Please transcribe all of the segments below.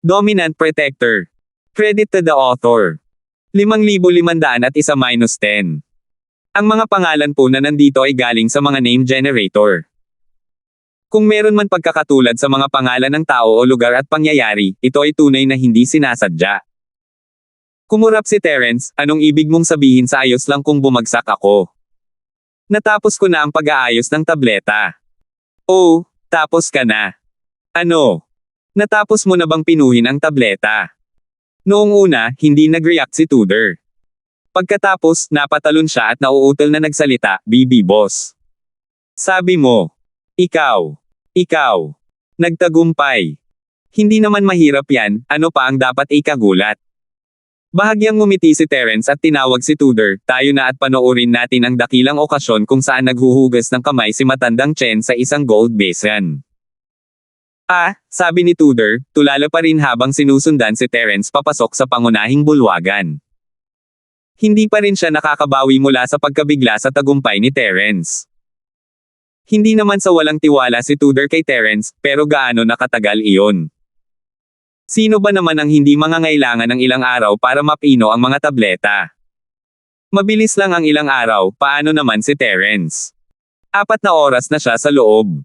Dominant Protector. Credit to the author. 5,501-10. Ang mga pangalan po na nandito ay galing sa mga name generator. Kung meron man pagkakatulad sa mga pangalan ng tao o lugar at pangyayari, ito ay tunay na hindi sinasadya. Kumurap si Terence, anong ibig mong sabihin sa ayos lang kung bumagsak ako? Natapos ko na ang pag-aayos ng tableta. Oh, tapos ka na. Ano? Natapos mo na bang pinuhin ang tableta? Noong una, hindi nag-react si Tudor. Pagkatapos, napatalon siya at nauutal na nagsalita, BB boss. Sabi mo, ikaw, nagtagumpay. Hindi naman mahirap yan, ano pa ang dapat ikagulat? Bahagyang ngumiti si Terence at tinawag si Tudor, tayo na at panoorin natin ang dakilang okasyon kung saan naghuhugas ng kamay si matandang Chen sa isang gold basin. Sabi ni Tudor, tulala pa rin habang sinusundan si Terence papasok sa pangunahing bulwagan. Hindi pa rin siya nakakabawi mula sa pagkabigla sa tagumpay ni Terence. Hindi naman sa walang tiwala si Tudor kay Terence, pero gaano nakatagal iyon? Sino ba naman ang hindi mangangailangan ng ilang araw para mapino ang mga tableta? Mabilis lang ang ilang araw, paano naman si Terence? 4 na oras na siya sa loob.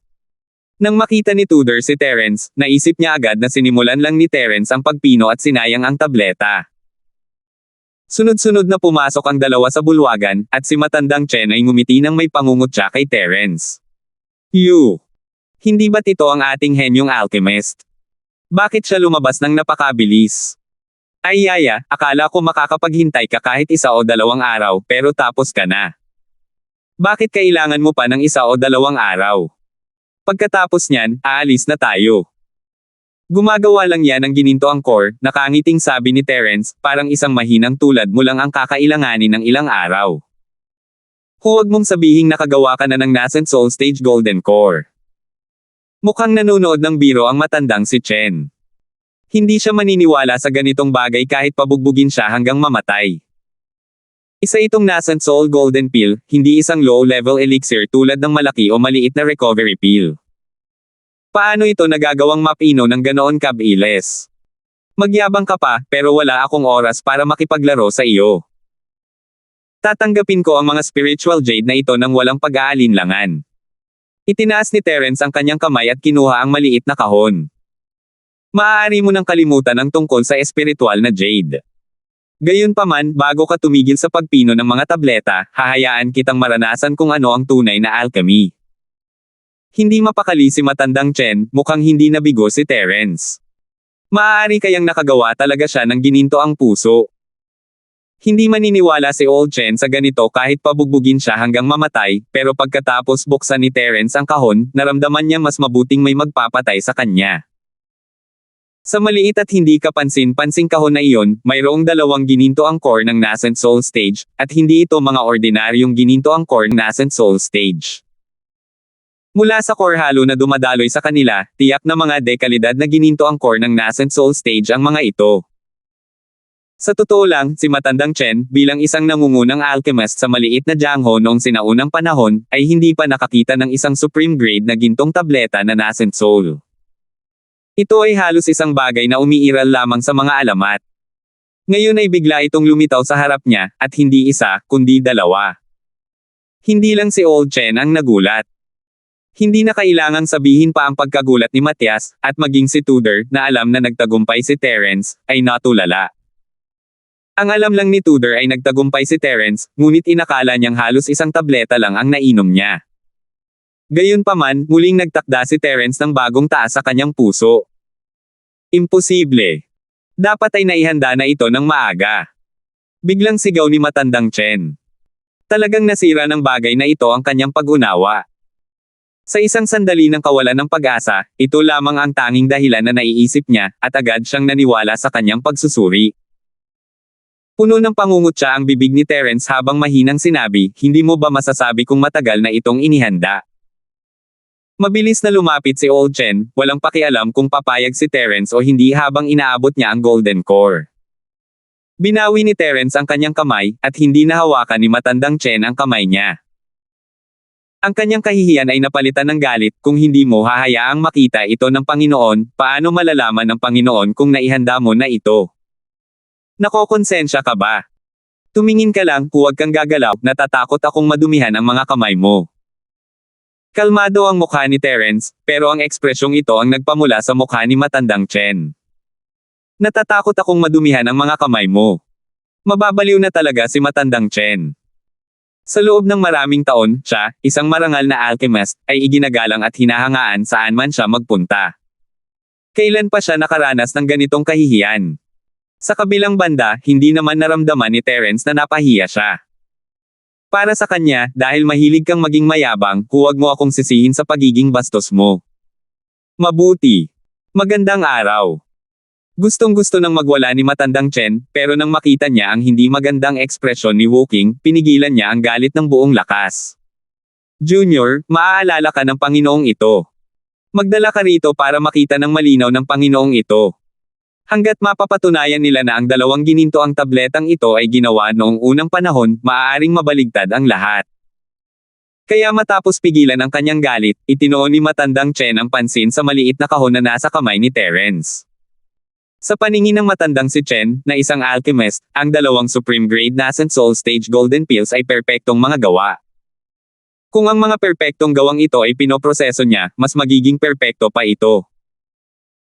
Nang makita ni Tudor si Terence, naisip niya agad na sinimulan lang ni Terence ang pagpino at sinayang ang tableta. Sunod-sunod na pumasok ang dalawa sa bulwagan, at si matandang Chen ay ngumiti ng may pangungutya kay Terence. Hindi ba't ito ang ating henyong alchemist? Bakit siya lumabas ng napakabilis? Ay yaya, akala ko makakapaghintay ka kahit 1 o 2 araw, pero tapos ka na. Bakit kailangan mo pa ng 1 o 2 araw? Pagkatapos niyan, aalis na tayo. Gumagawa lang yan ng ginintoang core, nakangiting sabi ni Terence, parang isang mahinang tulad mo lang ang kakailanganin ng ilang araw. Huwag mong sabihing nakagawa ka na ng Nascent Soul Stage Golden Core. Mukhang nanonood ng biro ang matandang si Chen. Hindi siya maniniwala sa ganitong bagay kahit pabugbugin siya hanggang mamatay. Isa itong Nascent Soul Golden Pill, hindi isang low-level elixir tulad ng malaki o maliit na recovery pill. Paano ito nagagawang mapino ng ganoon kabilis? Magyabang ka pa, pero wala akong oras para makipaglaro sa iyo. Tatanggapin ko ang mga spiritual jade na ito nang walang pag-aalinlangan. Itinaas ni Terence ang kanyang kamay at kinuha ang maliit na kahon. Maaari mo nang kalimutan ang tungkol sa espiritual na jade. Gayunpaman, bago ka tumigil sa pagpino ng mga tableta, hahayaan kitang maranasan kung ano ang tunay na alchemy. Hindi mapakali si matandang Chen, mukhang hindi nabigo si Terence. Maaari kayang nakagawa talaga siya ng gininto ang puso. Hindi maniniwala si Old Chen sa ganito kahit pabugbugin siya hanggang mamatay, pero pagkatapos buksan ni Terence ang kahon, naramdaman niya mas mabuting may magpapatay sa kanya. Sa maliit at hindi kapansin-pansing kahon na iyon, mayroong 2 gininto ang core ng Nascent Soul Stage, at hindi ito mga ordinaryong gininto ang core ng Nascent Soul Stage. Mula sa core halo na dumadaloy sa kanila, tiyak na mga dekalidad na gininto ang core ng Nascent Soul Stage ang mga ito. Sa totoo lang, si matandang Chen, bilang isang nangungunang alchemist sa maliit na Jiangho noong sinaunang panahon, ay hindi pa nakakita ng isang supreme grade na gintong tableta na Nascent Soul. Ito ay halos isang bagay na umiiral lamang sa mga alamat. Ngayon ay bigla itong lumitaw sa harap niya, at hindi 1, kundi 2. Hindi lang si Old Chen ang nagulat. Hindi na kailangang sabihin pa ang pagkagulat ni Matias, at maging si Tudor, na alam na nagtagumpay si Terence, ay natulala. Ang alam lang ni Tudor ay nagtagumpay si Terence, ngunit inakala niyang halos isang tableta lang ang nainom niya. Gayunpaman, muling nagtakda si Terence ng bagong taas sa kanyang puso. Imposible. Dapat ay naihanda na ito ng maaga. Biglang sigaw ni matandang Chen. Talagang nasira ng bagay na ito ang kanyang pag-unawa. Sa isang sandali ng kawalan ng pag-asa, ito lamang ang tanging dahilan na naiisip niya, at agad siyang naniwala sa kanyang pagsusuri. Puno ng pangungutya ang bibig ni Terence habang mahinang sinabi, hindi mo ba masasabi kung matagal na itong inihanda? Mabilis na lumapit si Old Chen, walang pakialam kung papayag si Terence o hindi habang inaabot niya ang golden core. Binawi ni Terence ang kanyang kamay, at hindi nahawakan ni matandang Chen ang kamay niya. Ang kanyang kahihiyan ay napalitan ng galit, kung hindi mo hahayaang makita ito ng Panginoon, paano malalaman ng Panginoon kung naihanda mo na ito? Nakokonsensya ka ba? Tumingin ka lang, huwag kang gagalaw, natatakot akong madumihan ang mga kamay mo. Kalmado ang mukha ni Terence, pero ang ekspresyong ito ang nagpamula sa mukha ni matandang Chen. Natatakot akong madumihan ang mga kamay mo. Mababaliw na talaga si matandang Chen. Sa loob ng maraming taon, siya, isang marangal na alchemist, ay iginagalang at hinahangaan saan man siya magpunta. Kailan pa siya nakaranas ng ganitong kahihiyan? Sa kabilang banda, hindi naman naramdaman ni Terence na napahiya siya. Para sa kanya, dahil mahilig kang maging mayabang, huwag mo akong sisihin sa pagiging bastos mo. Mabuti. Magandang araw. Gustong-gusto nang magwala ni matandang Chen, pero nang makita niya ang hindi magandang ekspresyon ni Woking, pinigilan niya ang galit ng buong lakas. Junior, maaalala ka ng Panginoong ito. Magdala ka rito para makita ng malinaw ng Panginoong ito. Hanggat mapapatunayan nila na ang dalawang gininto ang tabletang ito ay ginawa noong unang panahon, maaaring mabaligtad ang lahat. Kaya matapos pigilan ang kanyang galit, itinuon ni matandang Chen ang pansin sa maliit na kahon na nasa kamay ni Terence. Sa paningin ng matandang si Chen, na isang alchemist, ang dalawang supreme grade nascent soul stage golden pills ay perpektong mga gawa. Kung ang mga perpektong gawang ito ay pinoproseso niya, mas magiging perpekto pa ito.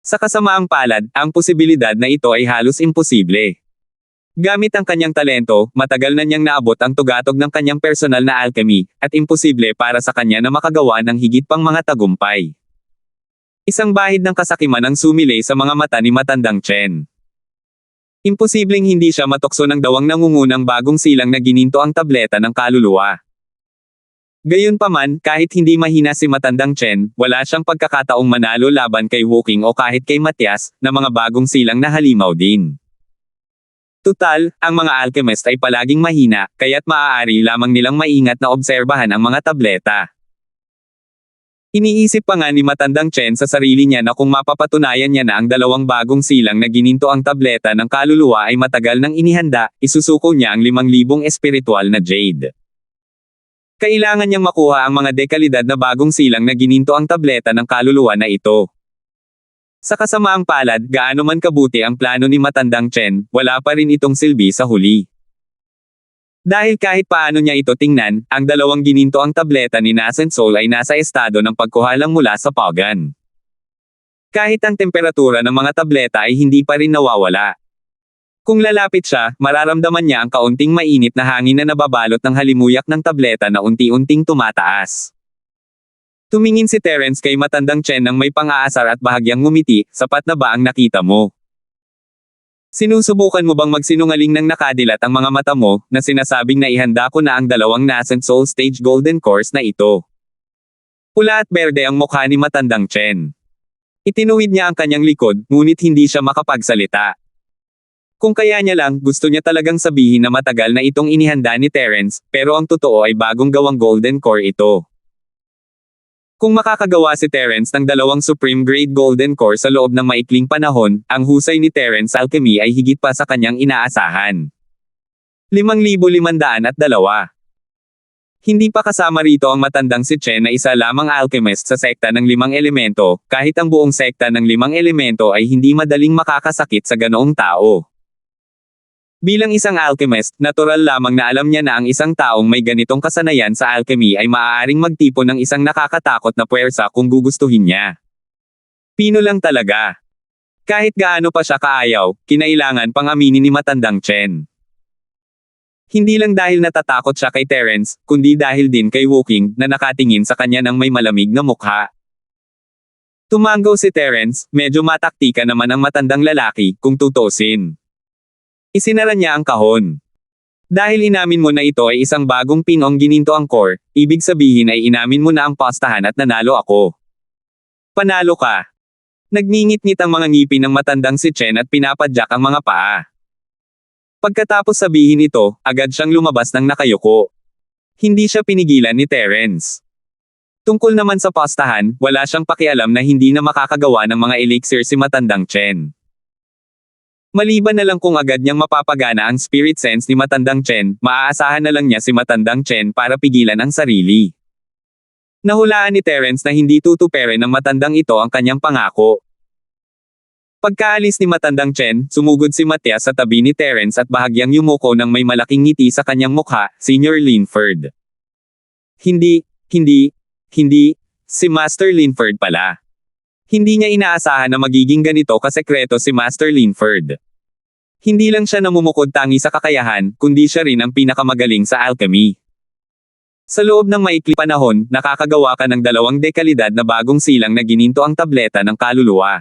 Sa kasamaang palad, ang posibilidad na ito ay halos imposible. Gamit ang kanyang talento, matagal na niyang naabot ang tugatog ng kanyang personal na alchemy, at imposible para sa kanya na makagawa ng higit pang mga tagumpay. Isang bahid ng kasakiman ang sumilay sa mga mata ni matandang Chen. Imposibleng hindi siya matukso ng dawang nangungunang bagong silang na gininto ang tableta ng kaluluwa. Gayunpaman, kahit hindi mahina si matandang Chen, wala siyang pagkakataong manalo laban kay Woking o kahit kay Matias, na mga bagong silang na halimaw din. Tutal, ang mga alchemist ay palaging mahina, kaya't maaari lamang nilang maingat na obserbahan ang mga tableta. Iniisip pa nga ni matandang Chen sa sarili niya na kung mapapatunayan niya na ang dalawang bagong silang na gininto ang tableta ng kaluluwa ay matagal nang inihanda, isusuko niya ang 5,000 espiritual na jade. Kailangan niyang makuha ang mga dekalidad na bagong silang na gininto ang tableta ng kaluluwa na ito. Sa kasamaang palad, gaano man kabuti ang plano ni matandang Chen, wala pa rin itong silbi sa huli. Dahil kahit paano niya ito tingnan, ang dalawang gininto ang tableta ni Nascent Soul ay nasa estado ng pagkuhalang mula sa pagan. Kahit ang temperatura ng mga tableta ay hindi pa rin nawawala. Kung lalapit siya, mararamdaman niya ang kaunting mainit na hangin na nababalot ng halimuyak ng tableta na unti-unting tumataas. Tumingin si Terence kay matandang Chen nang may pang-aasar at bahagyang ngumiti, sapat na ba ang nakita mo? Sinusubukan mo bang magsinungaling nang nakadilat ang mga mata mo, na sinasabing na ihanda ko na ang dalawang Nascent Soul Stage Golden Course na ito? Pula at berde ang mukha ni matandang Chen. Itinuwid niya ang kanyang likod, ngunit hindi siya makapagsalita. Kung kaya niya lang, gusto niya talagang sabihin na matagal na itong inihanda ni Terence, pero ang totoo ay bagong gawang Golden Core ito. Kung makakagawa si Terence ng dalawang Supreme Grade Golden Core sa loob ng maikling panahon, ang husay ni Terence alchemy ay higit pa sa kanyang inaasahan. 5,502. Hindi pa kasama rito ang matandang si Chen na isa lamang alchemist sa sekta ng 5 elemento, kahit ang buong sekta ng 5 elemento ay hindi madaling makakasakit sa ganoong tao. Bilang isang alchemist, natural lamang na alam niya na ang isang taong may ganitong kasanayan sa alchemy ay maaaring magtipon ng isang nakakatakot na puwersa kung gugustuhin niya. Pino lang talaga. Kahit gaano pa siya kaayaw, kinailangan pang aminin ni matandang Chen. Hindi lang dahil natatakot siya kay Terence, kundi dahil din kay Woking, na nakatingin sa kanya ng may malamig na mukha. Tumanggo si Terence, medyo mataktika naman ang matandang lalaki, kung tutusin. Isinara niya ang kahon. Dahil inamin mo na ito ay isang bagong pinong gininto ang core, ibig sabihin ay inamin mo na ang pastahan at nanalo ako. Panalo ka. Nagngingit-ngit ang mga ngipin ng matandang si Chen at pinapadyak ang mga paa. Pagkatapos sabihin ito, agad siyang lumabas ng nakayuko. Hindi siya pinigilan ni Terence. Tungkol naman sa pastahan, wala siyang pakialam na hindi na makakagawa ng mga elixir si matandang Chen. Maliban na lang kung agad niyang mapapagana ang spirit sense ni matandang Chen, maaasahan na lang niya si matandang Chen para pigilan ang sarili. Nahulaan ni Terence na hindi tutuperin ng matandang ito ang kanyang pangako. Pagkaalis ni matandang Chen, sumugod si Matias sa tabi ni Terence at bahagyang yumuko ng may malaking ngiti sa kanyang mukha, Senior Linford. Hindi, si Master Linford pala. Hindi niya inaasahan na magiging ganito kasekreto si Master Linford. Hindi lang siya namumukod tangi sa kakayahan, kundi siya rin ang pinakamagaling sa alchemy. Sa loob ng maikli panahon, nakakagawa ka ng 2 dekalidad na bagong silang na gininto ang tableta ng kaluluwa.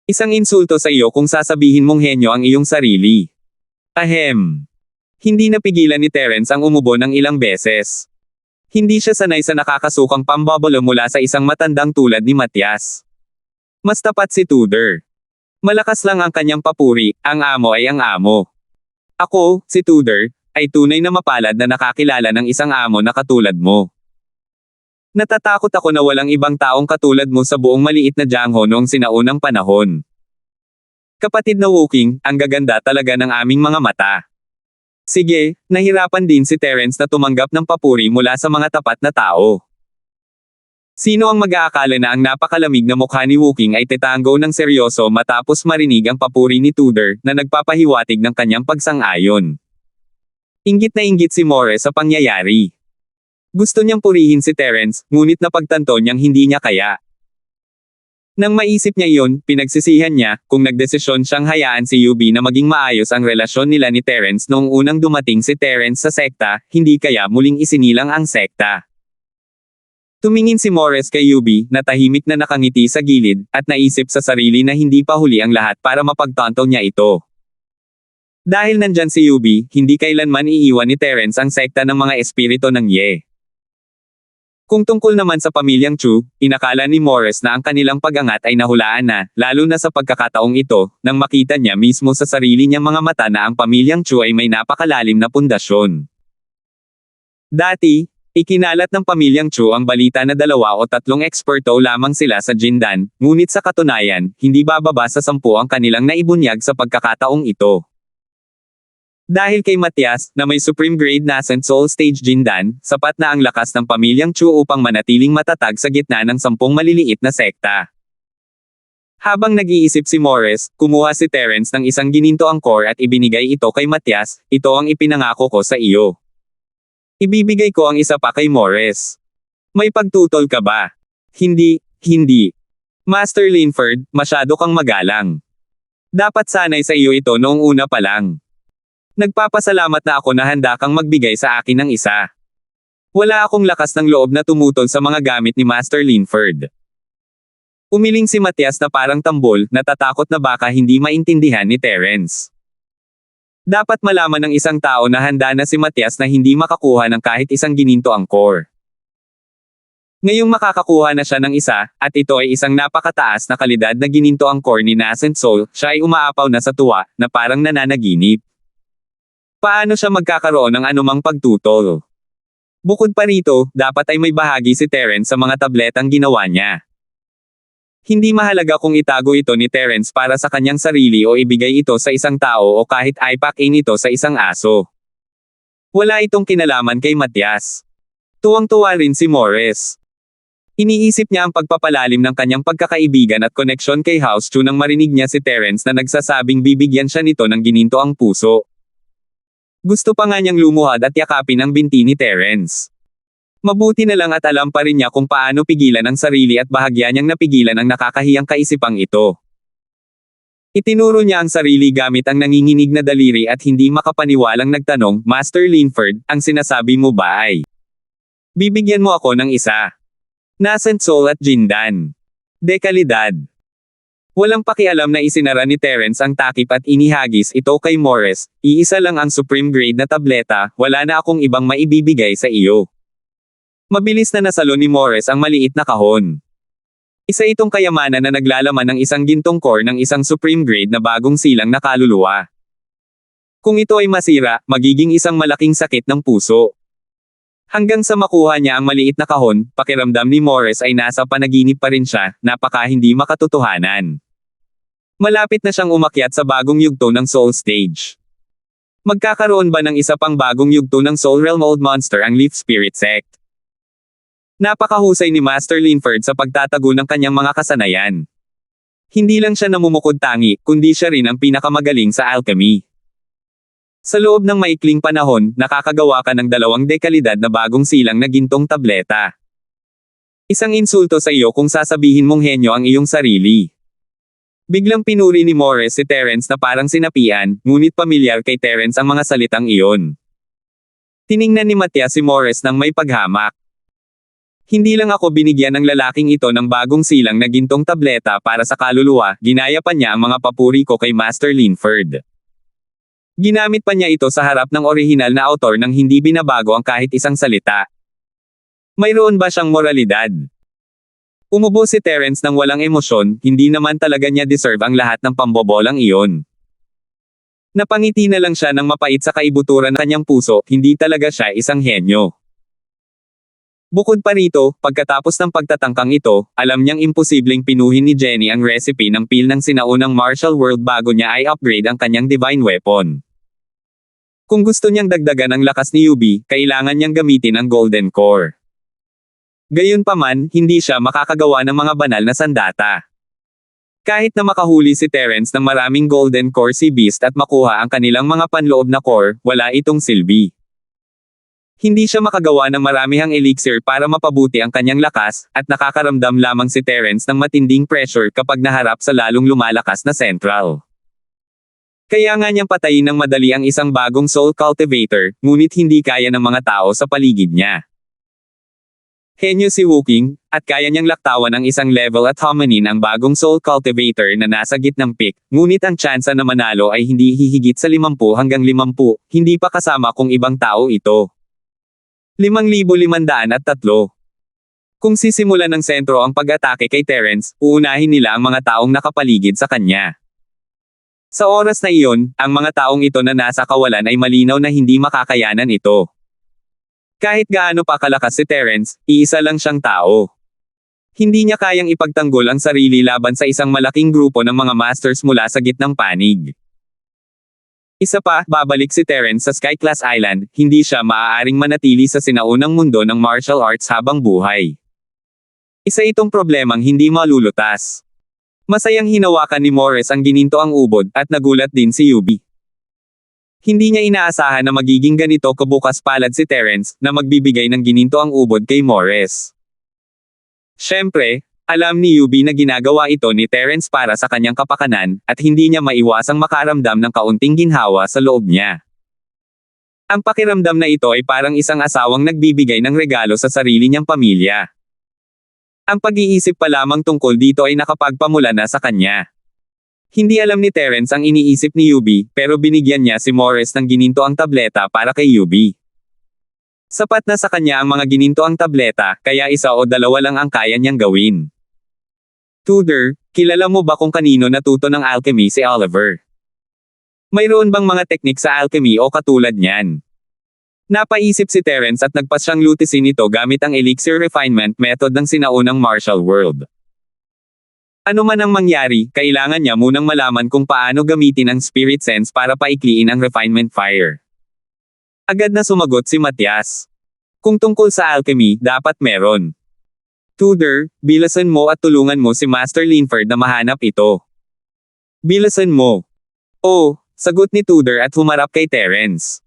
Isang insulto sa iyo kung sasabihin mong henyo ang iyong sarili. Ahem. Hindi napigilan ni Terence ang umubo ng ilang beses. Hindi siya sanay sa nakakasukang pambabalo mula sa isang matandang tulad ni Matias. Mas tapat si Tudor. Malakas lang ang kanyang papuri, ang amo ay ang amo. Ako, si Tudor, ay tunay na mapalad na nakakilala ng isang amo na katulad mo. Natatakot ako na walang ibang taong katulad mo sa buong maliit na Jiangho noong sinaunang panahon. Kapatid na Woking, ang gaganda talaga ng aming mga mata. Sige, nahirapan din si Terence na tumanggap ng papuri mula sa mga tapat na tao. Sino ang mag-aakala na ang napakalamig na mukha ni Woking ay tetango ng seryoso matapos marinig ang papuri ni Tudor na nagpapahiwatig ng kanyang pagsang-ayon. Inggit na inggit si Morris sa pangyayari. Gusto niyang purihin si Terence, ngunit napagtanto niyang hindi niya kaya. Nang maisip niya iyon, pinagsisihan niya, kung nagdesisyon siyang hayaan si Yubi na maging maayos ang relasyon nila ni Terence noong unang dumating si Terence sa sekta, hindi kaya muling isinilang ang sekta. Tumingin si Morris kay Yubi, na tahimik na nakangiti sa gilid, at naisip sa sarili na hindi pa huli ang lahat para mapagtanto niya ito. Dahil nandyan si Yubi, hindi kailanman iiwan ni Terence ang sekta ng mga espirito ng Ye. Kung tungkol naman sa pamilyang Chu, inakala ni Morris na ang kanilang pag-angat ay nahulaan na, lalo na sa pagkakataong ito, nang makita niya mismo sa sarili niyang mga mata na ang pamilyang Chu ay may napakalalim na pundasyon. Dati, ikinalat ng pamilyang Chu ang balita na 2 o 3 eksperto lamang sila sa Jindan, ngunit sa katunayan, hindi bababa sa 10 ang kanilang naibunyag sa pagkakataong ito. Dahil kay Matias, na may Supreme Grade Nascent Soul Stage Jindan, sapat na ang lakas ng pamilyang Chu upang manatiling matatag sa gitna ng 10 maliliit na sekta. Habang nag-iisip si Morris, kumuha si Terence ng isang ginintoang core at ibinigay ito kay Matias, ito ang ipinangako ko sa iyo. Ibibigay ko ang isa pa kay Morris. May pagtutol ka ba? Hindi. Master Linford, masyado kang magalang. Dapat sanay sa iyo ito noong una pa lang. Nagpapasalamat na ako na handa kang magbigay sa akin ng isa. Wala akong lakas ng loob na tumutol sa mga gamit ni Master Linford. Umiling si Matias na parang tambol, natatakot na baka hindi maintindihan ni Terence. Dapat malaman ng isang tao na handa na si Matias na hindi makakuha ng kahit isang ginintoang core. Ngayong makakakuha na siya ng isa, at ito ay isang napakataas na kalidad na ginintoang core ni Nascent Soul, siya ay umaapaw na sa tuwa, na parang nananaginip. Paano siya magkakaroon ng anumang pagtutol? Bukod pa rito, dapat ay may bahagi si Terence sa mga tabletang ginawa niya. Hindi mahalaga kung itago ito ni Terence para sa kanyang sarili o ibigay ito sa isang tao o kahit ipack-in ito sa isang aso. Wala itong kinalaman kay Matias. Tuwang-tuwa rin si Morris. Iniisip niya ang pagpapalalim ng kanyang pagkakaibigan at koneksyon kay House Chu nang marinig niya si Terence na nagsasabing bibigyan siya nito ng gininto ang puso. Gusto pa nga niyang lumuhad at yakapin ang binti ni Terence. Mabuti na lang at alam pa rin niya kung paano pigilan ang sarili at bahagya niyang napigilan ang nakakahiyang kaisipang ito. Itinuro niya ang sarili gamit ang nanginginig na daliri at hindi makapaniwalang nagtanong, Master Linford, ang sinasabi mo ba ay? Bibigyan mo ako ng isa. Nascent Soul at Jindan. Dekalidad. Walang pakialam na isinara ni Terence ang takip at inihagis ito kay Morris, iisa lang ang Supreme Grade na tableta, wala na akong ibang maibibigay sa iyo. Mabilis na nasalo ni Morris ang maliit na kahon. Isa itong kayamanan na naglalaman ng isang gintong core ng isang Supreme Grade na bagong silang na kaluluwa. Kung ito ay masira, magiging isang malaking sakit ng puso. Hanggang sa makuha niya ang maliit na kahon, pakiramdam ni Morris ay nasa panaginip pa rin siya, napaka hindi makatotohanan. Malapit na siyang umakyat sa bagong yugto ng Soul Stage. Magkakaroon ba ng isa pang bagong yugto ng Soul Realm Old Monster ang Leaf Spirit Sect? Napakahusay ni Master Linford sa pagtatago ng kanyang mga kasanayan. Hindi lang siya namumukod tangi, kundi siya rin ang pinakamagaling sa alchemy. Sa loob ng maikling panahon, nakakagawa ka ng 2 dekalidad na bagong silang na gintong tableta. Isang insulto sa iyo kung sasabihin mong henyo ang iyong sarili. Biglang pinuri ni Morris si Terence na parang sinapian, ngunit pamilyar kay Terence ang mga salitang iyon. Tiningnan ni Matias si Morris nang may paghamak. Hindi lang ako binigyan ng lalaking ito ng bagong silang na gintong tableta para sa kaluluwa, ginaya pa niya ang mga papuri ko kay Master Linford. Ginamit pa niya ito sa harap ng orihinal na autor nang hindi binabago ang kahit isang salita. Mayroon ba siyang moralidad? Umubo si Terence nang walang emosyon, hindi naman talaga niya deserve ang lahat ng pambobolang iyon. Napangiti na lang siya ng mapait sa kaibuturan ng kanyang puso, hindi talaga siya isang henyo. Bukod pa rito, pagkatapos ng pagtatangkang ito, alam niyang imposibleng pinuhin ni Jenny ang recipe ng pil ng sinaunang martial world bago niya ay upgrade ang kanyang divine weapon. Kung gusto niyang dagdagan ang lakas ni Yubi, kailangan niyang gamitin ang golden core. Gayunpaman, hindi siya makakagawa ng mga banal na sandata. Kahit na makahuli si Terence ng maraming golden core si Beast at makuha ang kanilang mga panloob na core, wala itong silbi. Hindi siya makagawa ng maramihang elixir para mapabuti ang kanyang lakas, at nakakaramdam lamang si Terence ng matinding pressure kapag naharap sa lalong lumalakas na central. Kaya nga niyang patayin ng madali ang isang bagong soul cultivator, ngunit hindi kaya ng mga tao sa paligid niya. Henyo si Wooking, at kaya niyang laktawan ng isang level at hominin ang bagong soul cultivator na nasa gitnang peak, ngunit ang tsansa na manalo ay hindi hihigit sa 50 hanggang 50, hindi pa kasama kung ibang tao ito. 5,503. Kung sisimulan ng sentro ang pag-atake kay Terence, uunahin nila ang mga taong nakapaligid sa kanya. Sa oras na iyon, ang mga taong ito na nasa kawalan ay malinaw na hindi makakayanan ito. Kahit gaano pa kalakas si Terence, iisa lang siyang tao. Hindi niya kayang ipagtanggol ang sarili laban sa isang malaking grupo ng mga masters mula sa gitnang panig. Isa pa, babalik si Terence sa Sky-class Island, hindi siya maaaring manatili sa sinaunang mundo ng martial arts habang buhay. Isa itong problemang hindi malulutas. Masayang hinawakan ni Morris ang ginintoang ubod, at nagulat din si Yubi. Hindi niya inaasahan na magiging ganito kabukas palad si Terence, na magbibigay ng ginintoang ubod kay Morris. Siyempre, alam ni Yubi na ginagawa ito ni Terence para sa kanyang kapakanan, at hindi niya maiwasang makaramdam ng kaunting ginhawa sa loob niya. Ang pakiramdam na ito ay parang isang asawang nagbibigay ng regalo sa sarili niyang pamilya. Ang pag-iisip pa lamang tungkol dito ay nakapagpamula na sa kanya. Hindi alam ni Terence ang iniisip ni Yubi, pero binigyan niya si Morris ng ginintoang tableta para kay Yubi. Sapat na sa kanya ang mga ginintoang tableta, kaya 1 o 2 lang ang kaya niyang gawin. Tudor, kilala mo ba kung kanino natuto ng alchemy si Oliver? Mayroon bang mga teknik sa alchemy o katulad niyan? Napaisip si Terence at nagpas siyang lutisin ito gamit ang elixir refinement method ng sinaunang martial world. Ano man ang mangyari, kailangan niya munang malaman kung paano gamitin ang spirit sense para paikliin ang refinement fire. Agad na sumagot si Matias. Kung tungkol sa alchemy, dapat meron. Tudor, bilasan mo at tulungan mo si Master Linford na mahanap ito. Bilasan mo. Oh, sagot ni Tudor at humarap kay Terence.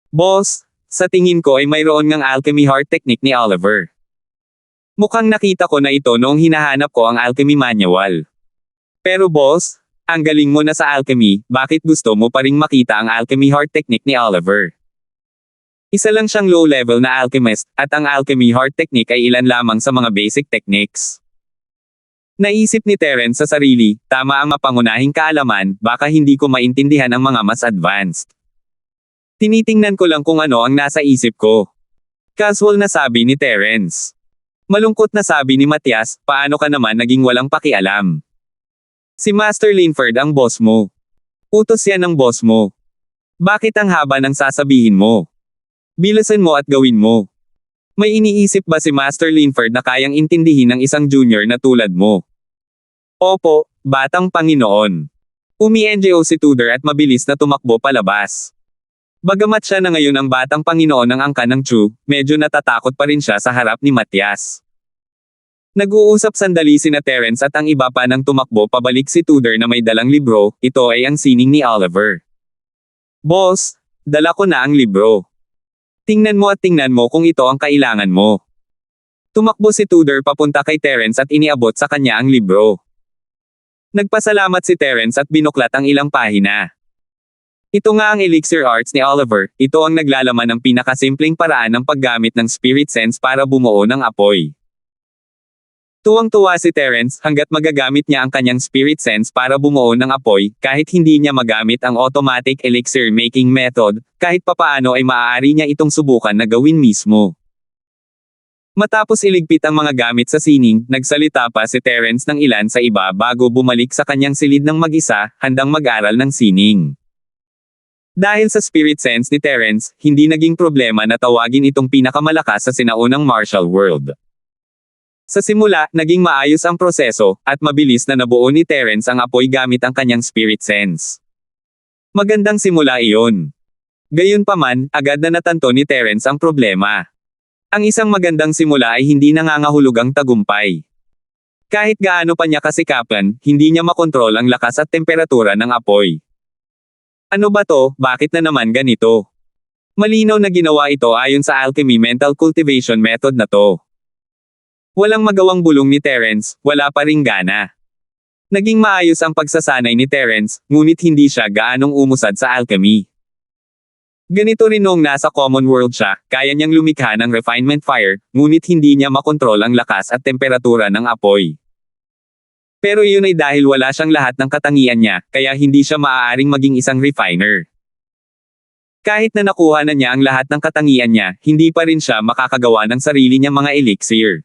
Boss, sa tingin ko ay mayroon ngang alchemy heart technique ni Oliver. Mukhang nakita ko na ito noong hinahanap ko ang alchemy manual. Pero boss, ang galing mo na sa alchemy, bakit gusto mo pa ring makita ang alchemy heart technique ni Oliver? Isa lang siyang low-level na alchemist, at ang alchemy heart technique ay ilan lamang sa mga basic techniques. Naisip ni Terence sa sarili, tama ang mapangunahing kaalaman, baka hindi ko maintindihan ang mga mas advanced. Tinitingnan ko lang kung ano ang nasa isip ko. Casual na sabi ni Terence. Malungkot na sabi ni Matias, paano ka naman naging walang pakialam? Si Master Linford ang boss mo. Utos yan ng boss mo. Bakit ang haba ng sasabihin mo? Bilasan mo at gawin mo. May iniisip ba si Master Linford na kayang intindihin ng isang junior na tulad mo? Opo, batang Panginoon. Umi-NGO si Tudor at mabilis na tumakbo palabas. Bagamat siya na ngayon ang batang Panginoon ng angkan ng Chu, medyo natatakot pa rin siya sa harap ni Matyas. Nag-uusap sandali sina Terence at ang iba pa nang tumakbo pabalik si Tudor na may dalang libro. Ito ay ang sining ni Oliver. Boss, dala ko na ang libro. Tingnan mo at tingnan mo kung ito ang kailangan mo. Tumakbo si Tudor papunta kay Terence at iniabot sa kanya ang libro. Nagpasalamat si Terence at binuklat ang ilang pahina. Ito nga ang elixir arts ni Oliver. Ito ang naglalaman ng pinakasimpleng paraan ng paggamit ng spirit sense para bumuo ng apoy. Tuwang-tuwa si Terence hanggat magagamit niya ang kanyang spirit sense para bumuo ng apoy, kahit hindi niya magamit ang automatic elixir making method, kahit papaano ay maaari niya itong subukan na gawin mismo. Matapos iligpit ang mga gamit sa sining, nagsalita pa si Terence ng ilan sa iba bago bumalik sa kanyang silid ng mag-isa, handang mag-aral ng sining. Dahil sa spirit sense ni Terence, hindi naging problema na tawagin itong pinakamalakas sa sinaunang martial world. Sa simula, naging maayos ang proseso, at mabilis na nabuo ni Terence ang apoy gamit ang kanyang spirit sense. Magandang simula iyon. Gayunpaman, agad na natanto ni Terence ang problema. Ang isang magandang simula ay hindi nangangahulugang tagumpay. Kahit gaano pa niya kasikapan, hindi niya makontrol ang lakas at temperatura ng apoy. Ano ba to, bakit na naman ganito? Malinaw na ginawa ito ayon sa alchemy mental cultivation method na to. Walang magawang bulong ni Terence, wala pa ring gana. Naging maayos ang pagsasanay ni Terence, ngunit hindi siya gaanong umusad sa alchemy. Ganito rin noong nasa common world siya, kaya niyang lumikha ng refinement fire, ngunit hindi niya makontrol ang lakas at temperatura ng apoy. Pero iyon ay dahil wala siyang lahat ng katangian niya, kaya hindi siya maaaring maging isang refiner. Kahit na nakuha na niya ang lahat ng katangian niya, hindi pa rin siya makakagawa ng sarili niyang mga elixir.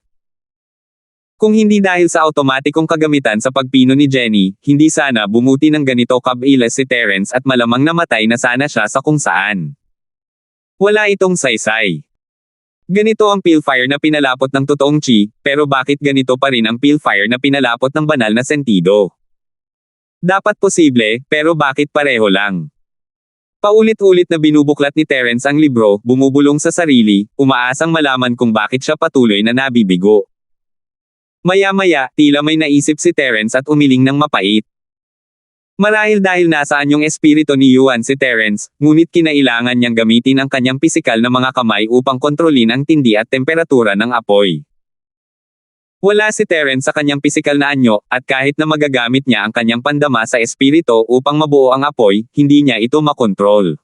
Kung hindi dahil sa automatikong kagamitan sa pagpino ni Jenny, hindi sana bumuti ng ganito kabilis si Terence at malamang namatay na sana siya sa kung saan. Wala itong saysay. Ganito ang Pilfire na pinalapot ng totoong chi, pero bakit ganito pa rin ang Pilfire na pinalapot ng banal na sentido? Dapat posible, pero bakit pareho lang? Paulit-ulit na binubuklat ni Terence ang libro, bumubulong sa sarili, umaasang malaman kung bakit siya patuloy na nabibigo. Maya-maya, tila may naisip si Terence at umiling ng mapait. Marahil dahil nasa anyong espiritu ni Yuan si Terence, ngunit kinailangan niyang gamitin ang kanyang pisikal na mga kamay upang kontrolin ang tindi at temperatura ng apoy. Wala si Terence sa kanyang pisikal na anyo, at kahit na magagamit niya ang kanyang pandama sa espiritu upang mabuo ang apoy, hindi niya ito makontrol.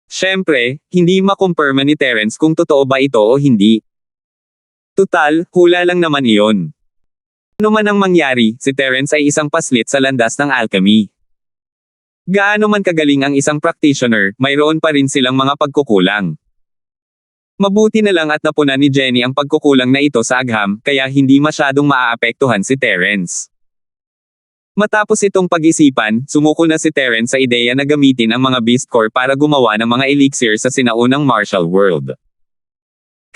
Siyempre, hindi makumpirma ni Terence kung totoo ba ito o hindi. Tutal, hula lang naman iyon. Ano man ang mangyari, si Terence ay isang paslit sa landas ng alchemy. Gaano man kagaling ang isang practitioner, mayroon pa rin silang mga pagkukulang. Mabuti na lang at napunan ni Jenny ang pagkukulang na ito sa agham, kaya hindi masyadong maaapektuhan si Terence. Matapos itong pag-isipan, sumuko na si Terence sa ideya na gamitin ang mga Beast Core para gumawa ng mga elixir sa sinaunang martial world.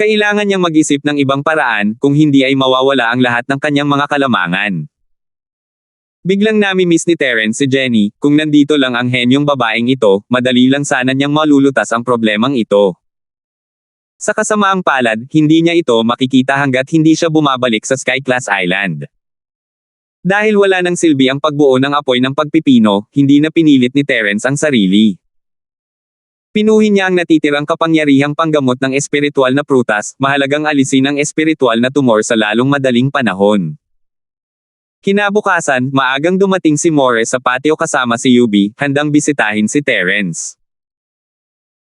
Kailangan niyang mag-isip ng ibang paraan, kung hindi ay mawawala ang lahat ng kanyang mga kalamangan. Biglang nami-miss ni Terence si Jenny, kung nandito lang ang henyong babaeng ito, madali lang sana niyang malulutas ang problemang ito. Sa kasamaang palad, hindi niya ito makikita hanggat hindi siya bumabalik sa Sky Class Island. Dahil wala nang silbi ang pagbuo ng apoy ng pagpipino, hindi na pinilit ni Terence ang sarili. Pinuhin niya ang natitirang kapangyarihang panggamot ng espiritual na prutas, mahalagang alisin ang espiritual na tumor sa lalong madaling panahon. Kinabukasan, maagang dumating si Morris sa patio kasama si Yubi, handang bisitahin si Terence.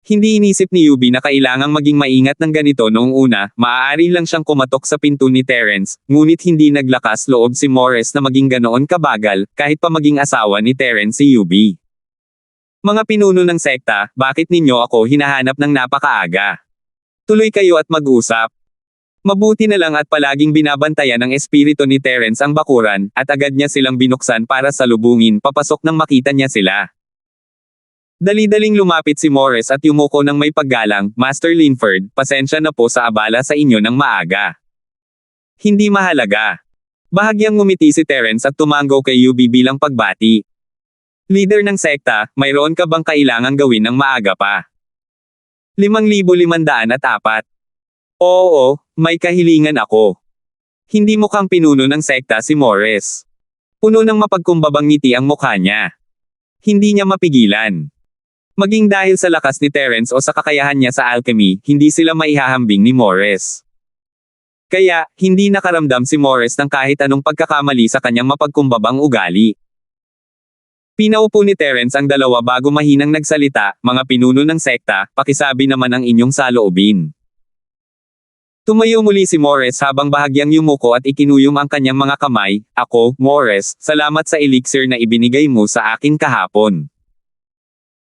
Hindi inisip ni Yubi na kailangang maging maingat ng ganito noong una, maaari lang siyang kumatok sa pinto ni Terence, ngunit hindi naglakas loob si Morris na maging ganoon kabagal, kahit pa maging asawa ni Terence si Yubi. Mga pinuno ng sekta, bakit ninyo ako hinahanap ng napakaaga? Tuloy kayo at mag-usap. Mabuti na lang at palaging binabantayan ng espiritu ni Terence ang bakuran, at agad niya silang binuksan para salubungin papasok nang makita niya sila. Dali-daling lumapit si Morris at yumuko ng may paggalang, Master Linford, pasensya na po sa abala sa inyo ng maaga. Hindi mahalaga. Bahagyang ngumiti si Terence at tumango kay Yubi bilang pagbati. Leader ng sekta, mayroon ka bang kailangang gawin ng maaga pa? 5,504. Oo, may kahilingan ako. Hindi mukhang pinuno ng sekta si Morris. Puno ng mapagkumbabang ngiti ang mukha niya. Hindi niya mapigilan. Maging dahil sa lakas ni Terence o sa kakayahan niya sa alchemy, hindi sila maihahambing ni Morris. Kaya, hindi nakaramdam si Morris ng kahit anong pagkakamali sa kanyang mapagkumbabang ugali. Pinaupo ni Terence ang dalawa bago mahinang nagsalita, mga pinuno ng sekta, pakisabi naman ang inyong saloobin. Tumayo muli si Morris habang bahagyang yumuko at ikinuyom ang kanyang mga kamay. Ako, Morris, salamat sa elixir na ibinigay mo sa akin kahapon.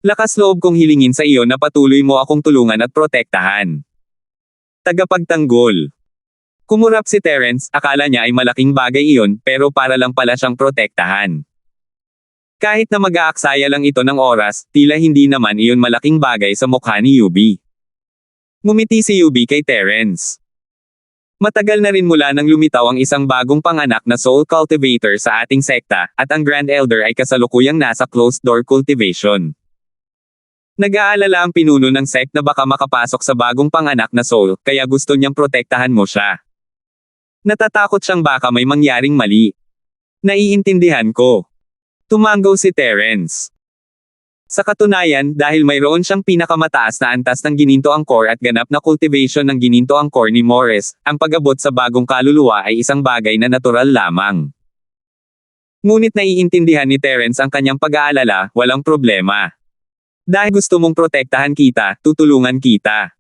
Lakas loob kong hilingin sa iyo na patuloy mo akong tulungan at protektahan. Tagapagtanggol. Kumurap si Terence, akala niya ay malaking bagay iyon, pero para lang pala siyang protektahan. Kahit na mag-aaksaya lang ito ng oras, tila hindi naman iyon malaking bagay sa mukha ni Yubi. Ngumiti si Yubi kay Terence. Matagal na rin mula nang lumitaw ang isang bagong panganak na soul cultivator sa ating sekta, at ang Grand Elder ay kasalukuyang nasa closed-door cultivation. Nag-aalala ang pinuno ng sect na baka makapasok sa bagong panganak na soul, kaya gusto niyang protektahan mo siya. Natatakot siyang baka may mangyaring mali. Naiintindihan ko. Tumanggaw si Terence. Sa katunayan, dahil mayroon siyang pinakamataas na antas ng gininto angkor at ganap na cultivation ng gininto angkor ni Morris, ang pag-abot sa bagong kaluluwa ay isang bagay na natural lamang. Ngunit naiintindihan ni Terence ang kanyang pag-aalala, walang problema. Dahil gusto mong protektahan kita, tutulungan kita.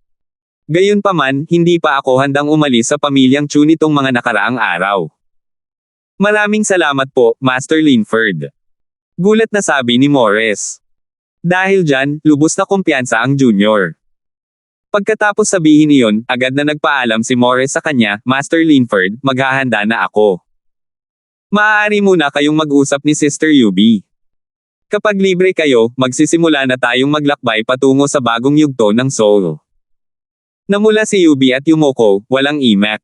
Gayunpaman, hindi pa ako handang umalis sa pamilyang Chu nitong mga nakaraang araw. Maraming salamat po, Master Linford. Gulat na sabi ni Morris. Dahil dyan, lubos na kumpiyansa ang junior. Pagkatapos sabihin iyon, agad na nagpaalam si Morris sa kanya, Master Linford, maghahanda na ako. Maaari muna kayong mag-usap ni Sister Yubi. Kapag libre kayo, magsisimula na tayong maglakbay patungo sa bagong yugto ng soul. Namula si Yubi at yumuko, walang imak.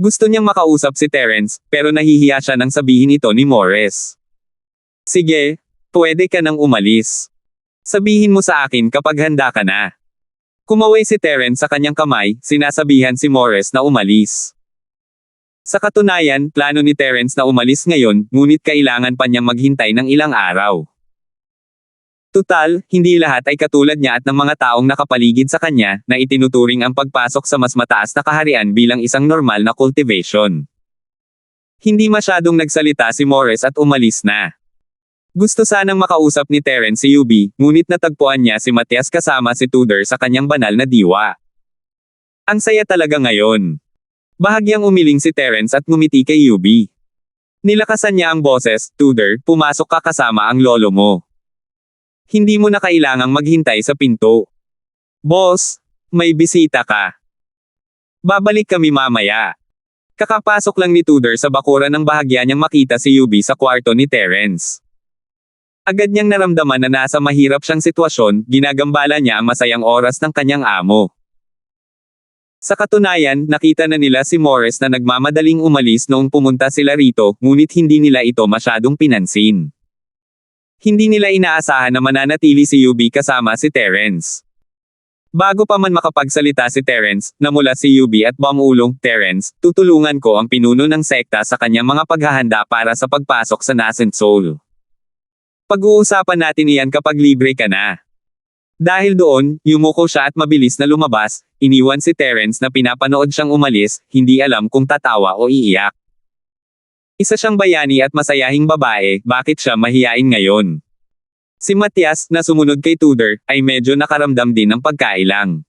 Gusto niyang makausap si Terence, pero nahihiya siya nang sabihin ito ni Morris. Sige, pwede ka nang umalis. Sabihin mo sa akin kapag handa ka na. Kumaway si Terence sa kanyang kamay, sinasabihan si Morris na umalis. Sa katunayan, plano ni Terence na umalis ngayon, ngunit kailangan pa niyang maghintay ng ilang araw. Tutal, hindi lahat ay katulad niya at ng mga taong nakapaligid sa kanya, na itinuturing ang pagpasok sa mas mataas na kaharian bilang isang normal na cultivation. Hindi masyadong nagsalita si Morris at umalis na. Gusto sanang makausap ni Terence si Yubi, ngunit natagpuan niya si Matias kasama si Tudor sa kanyang banal na diwa. Ang saya talaga ngayon. Bahagyang umiling si Terence at ngumiti kay Yubi. Nilakasan niya ang boses, Tudor, pumasok ka kasama ang lolo mo. Hindi mo na kailangang maghintay sa pinto. Boss, may bisita ka. Babalik kami mamaya. Kakapasok lang ni Tudor sa bakuran ng bahagya niyang makita si Yubi sa kwarto ni Terence. Agad niyang naramdaman na nasa mahirap siyang sitwasyon, ginagambala niya ang masayang oras ng kanyang amo. Sa katunayan, nakita na nila si Morris na nagmamadaling umalis noong pumunta sila rito, ngunit hindi nila ito masyadong pinansin. Hindi nila inaasahan na mananatili si Yubi kasama si Terence. Bago pa man makapagsalita si Terence, namula si Yubi at bumulong, Terence, tutulungan ko ang pinuno ng sekta sa kanyang mga paghahanda para sa pagpasok sa Nascent Soul. Pag-uusapan natin iyan kapag libre ka na. Dahil doon, yumuko siya at mabilis na lumabas, iniwan si Terence na pinapanood siyang umalis, hindi alam kung tatawa o iiyak. Isa siyang bayani at masayahing babae, bakit siya mahiyain ngayon? Si Matias, na sumunod kay Tudor, ay medyo nakaramdam din ng pagkailang.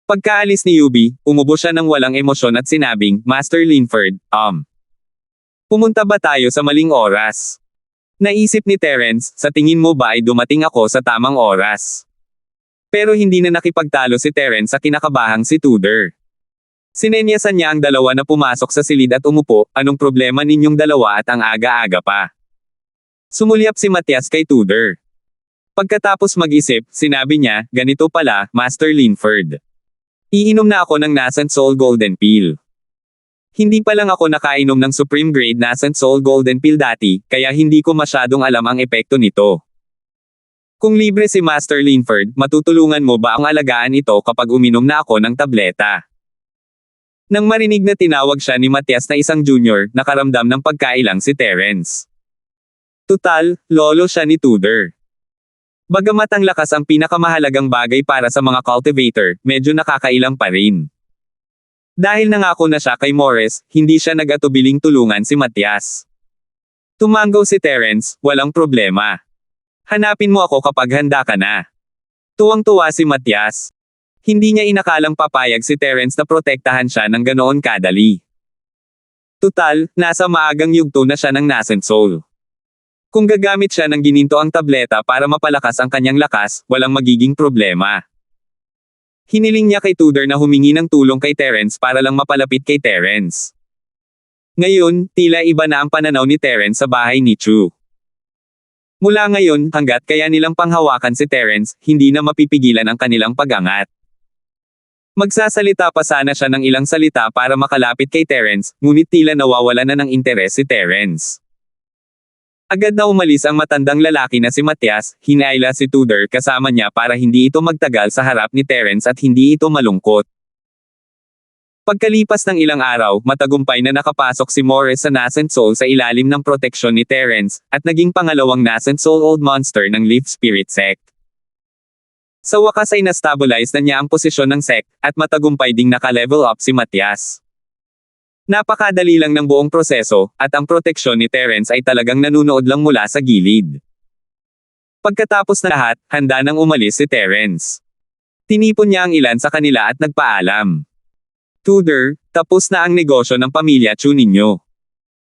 Pagkaalis ni Yubi, umubo siya ng walang emosyon at sinabing, Master Linford, pumunta ba tayo sa maling oras? Naisip ni Terence, sa tingin mo ba ay dumating ako sa tamang oras? Pero hindi na nakipagtalo si Terence sa kinakabahang si Tudor. Sinenyasan niya ang dalawa na pumasok sa silid at umupo, anong problema ninyong dalawa at ang aga-aga pa? Sumulyap si Matias kay Tudor. Pagkatapos mag-isip, sinabi niya, ganito pala, Master Linford. Iinom na ako ng Nascent Soul Golden Pill. Hindi pa lang ako nakainom ng Supreme Grade Nascent Soul Golden Pill dati, kaya hindi ko masyadong alam ang epekto nito. Kung libre si Master Linford, matutulungan mo ba ang alagaan ito kapag uminom na ako ng tableta? Nang marinig na tinawag siya ni Matias na isang junior, nakaramdam ng pagkailang si Terence. Tutal, lolo siya ni Tudor. Bagamat ang lakas ang pinakamahalagang bagay para sa mga cultivator, medyo nakakailang pa rin. Dahil nangako na siya kay Morris, hindi siya nag-atubiling tulungan si Matias. Tumanggaw si Terence, walang problema. Hanapin mo ako kapag handa ka na. Tuwang-tuwa si Matias. Hindi niya inakalang papayag si Terence na protektahan siya ng ganoon kadali. Tutal, nasa maagang yugto na siya ng Nascent Soul. Kung gagamit siya ng gininto ang tableta para mapalakas ang kanyang lakas, walang magiging problema. Hiniling niya kay Tudor na humingi ng tulong kay Terence para lang mapalapit kay Terence. Ngayon, tila iba na ang pananaw ni Terence sa bahay ni Chu. Mula ngayon, hanggat kaya nilang panghawakan si Terence, hindi na mapipigilan ang kanilang pag-angat. Magsasalita pa sana siya ng ilang salita para makalapit kay Terence, ngunit tila nawawala na ng interes si Terence. Agad na umalis ang matandang lalaki na si Matias, hinayla si Tudor kasama niya para hindi ito magtagal sa harap ni Terence at hindi ito malungkot. Pagkalipas ng ilang araw, matagumpay na nakapasok si Morris sa Nascent Soul sa ilalim ng proteksyon ni Terence, at naging pangalawang Nascent Soul Old Monster ng Leaf Spirit Sect. Sa wakas ay na-stabilize na niya ang posisyon ng sect, at matagumpay ding naka-level up si Matias. Napakadali lang ng buong proseso, at ang proteksyon ni Terence ay talagang nanunood lang mula sa gilid. Pagkatapos na lahat, handa nang umalis si Terence. Tinipon niya ang ilan sa kanila at nagpaalam. Tudor, tapos na ang negosyo ng pamilya Chu ninyo.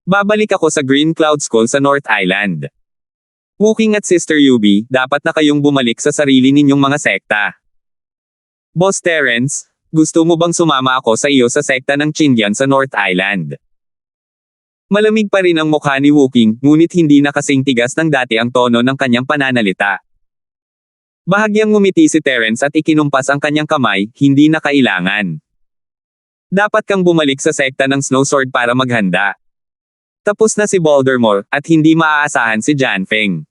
Babalik ako sa Green Cloud School sa North Island. Wooking at Sister Yubi, dapat na kayong bumalik sa sarili ninyong mga sekta. Boss Terence, gusto mo bang sumama ako sa iyo sa sekta ng Chindian sa North Island? Malamig pa rin ang mukha ni Wooking, ngunit hindi na kasing tigas ng dati ang tono ng kanyang pananalita. Bahagyang ngumiti si Terence at ikinumpas ang kanyang kamay, hindi na kailangan. Dapat kang bumalik sa sekta ng Snow Sword para maghanda. Tapos na si Baldermore, at hindi maaasahan si Janfeng.